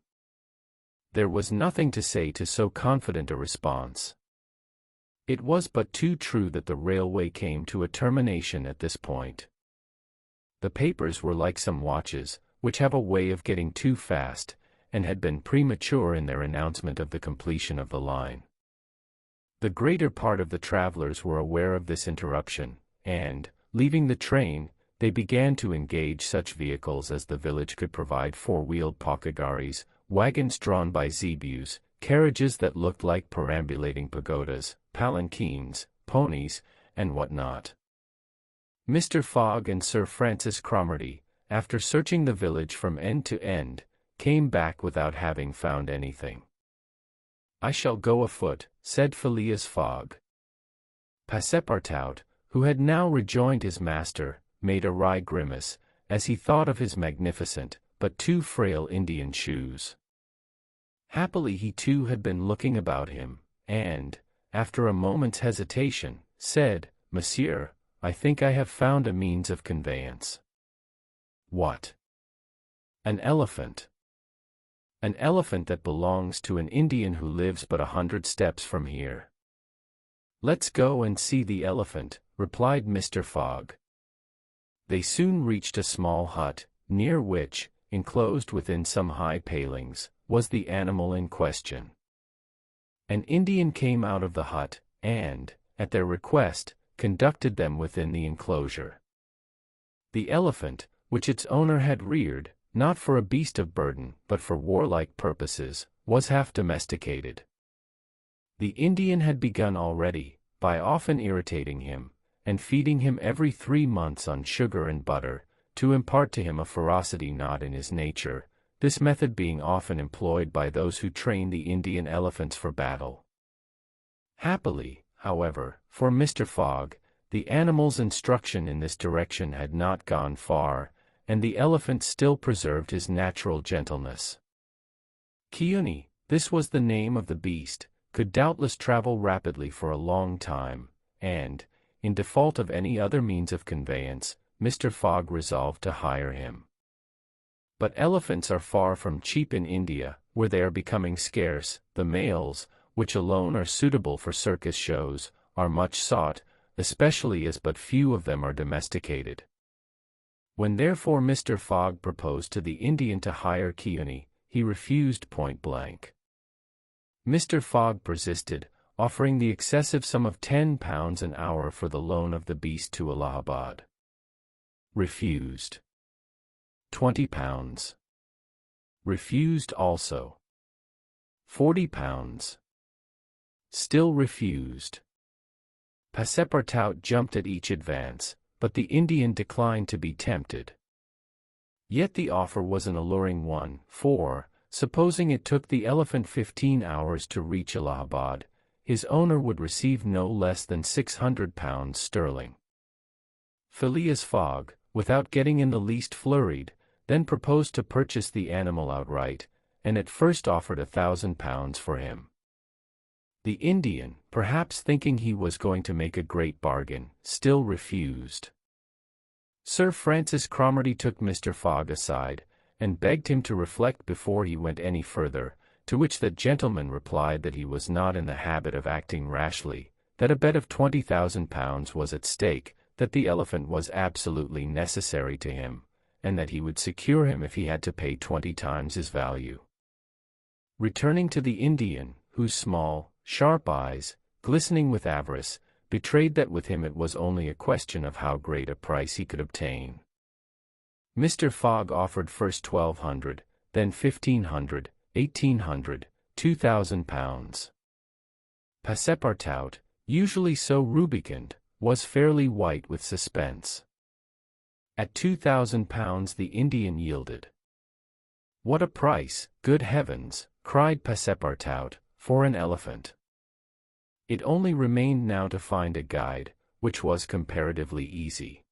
Speaker 2: There was nothing to say to so confident a response. It was but too true that the railway came to a termination at this point. The papers were like some watches, which have a way of getting too fast, and had been premature in their announcement of the completion of the line. The greater part of the travelers were aware of this interruption, and, leaving the train, they began to engage such vehicles as the village could provide: 4-wheeled pakagaris, wagons drawn by zebus, carriages that looked like perambulating pagodas, palanquins, ponies, and what not. Mr. Fogg and Sir Francis Cromarty, after searching the village from end to end, came back without having found anything. "I shall go afoot," said Phileas Fogg. Passepartout, who had now rejoined his master, made a wry grimace, as he thought of his magnificent, but too frail Indian shoes. Happily he too had been looking about him, and, after a moment's hesitation, said, "Monsieur, I think I have found a means of conveyance." "What?" "An elephant. An elephant that belongs to an Indian who lives but 100 steps from here." "Let's go and see the elephant," replied Mr. Fogg. They soon reached a small hut, near which, enclosed within some high palings, was the animal in question. An Indian came out of the hut, and, at their request, conducted them within the enclosure. The elephant, which its owner had reared, not for a beast of burden but for warlike purposes, was half domesticated. The Indian had begun already, by often irritating him, and feeding him every 3 months on sugar and butter, to impart to him a ferocity not in his nature, this method being often employed by those who train the Indian elephants for battle. Happily, however, for Mr. Fogg, the animal's instruction in this direction had not gone far, and the elephant still preserved his natural gentleness. Kiuni, this was the name of the beast, could doubtless travel rapidly for a long time, and, in default of any other means of conveyance, Mr. Fogg resolved to hire him. But elephants are far from cheap in India, where they are becoming scarce. The males, which alone are suitable for circus shows, are much sought, especially as but few of them are domesticated. When therefore Mr. Fogg proposed to the Indian to hire Kiuni, he refused point blank. Mr. Fogg persisted, offering the excessive sum of £10 an hour for the loan of the beast to Allahabad. Refused. £20. Refused also. £40. Still refused. Passepartout jumped at each advance, but the Indian declined to be tempted. Yet the offer was an alluring one, for, supposing it took the elephant 15 hours to reach Allahabad, his owner would receive no less than £600 sterling. Phileas Fogg, without getting in the least flurried, then proposed to purchase the animal outright, and at first offered £1,000 for him. The Indian, perhaps thinking he was going to make a great bargain, still refused. Sir Francis Cromarty took Mr. Fogg aside, and begged him to reflect before he went any further, to which that gentleman replied that he was not in the habit of acting rashly, that a bet of £20,000 was at stake, that the elephant was absolutely necessary to him, and that he would secure him if he had to pay 20 times his value. Returning to the Indian, whose small, sharp eyes, glistening with avarice, betrayed that with him it was only a question of how great a price he could obtain, Mr. Fogg offered first £1,200, then £1,500, £1,800, £2,000. Passepartout, usually so rubicund, was fairly white with suspense. At £2,000 the Indian yielded. "What a price, good heavens!" cried Passepartout, "for an elephant!" It only remained now to find a guide, which was comparatively easy.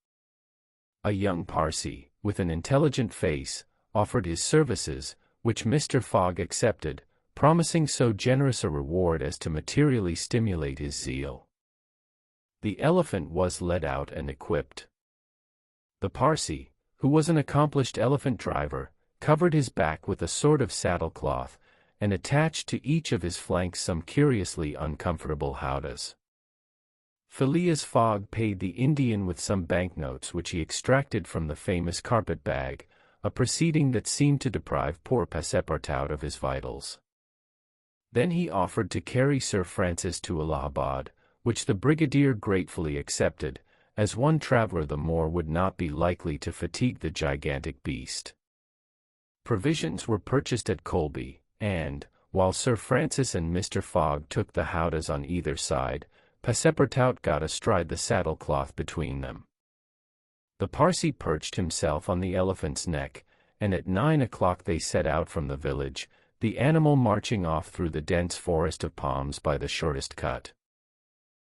Speaker 2: A young Parsee, with an intelligent face, offered his services, which Mr. Fogg accepted, promising so generous a reward as to materially stimulate his zeal. The elephant was led out and equipped. The Parsee, who was an accomplished elephant driver, covered his back with a sort of saddle-cloth, and attached to each of his flanks some curiously uncomfortable howdahs. Phileas Fogg paid the Indian with some banknotes which he extracted from the famous carpet-bag, a proceeding that seemed to deprive poor Passepartout of his vitals. Then he offered to carry Sir Francis to Allahabad, which the brigadier gratefully accepted, as one traveler the more would not be likely to fatigue the gigantic beast. Provisions were purchased at Colby, and, while Sir Francis and Mr. Fogg took the howdahs on either side, Passepartout got astride the saddle-cloth between them. The Parsee perched himself on the elephant's neck, and at 9 o'clock they set out from the village, the animal marching off through the dense forest of palms by the shortest cut.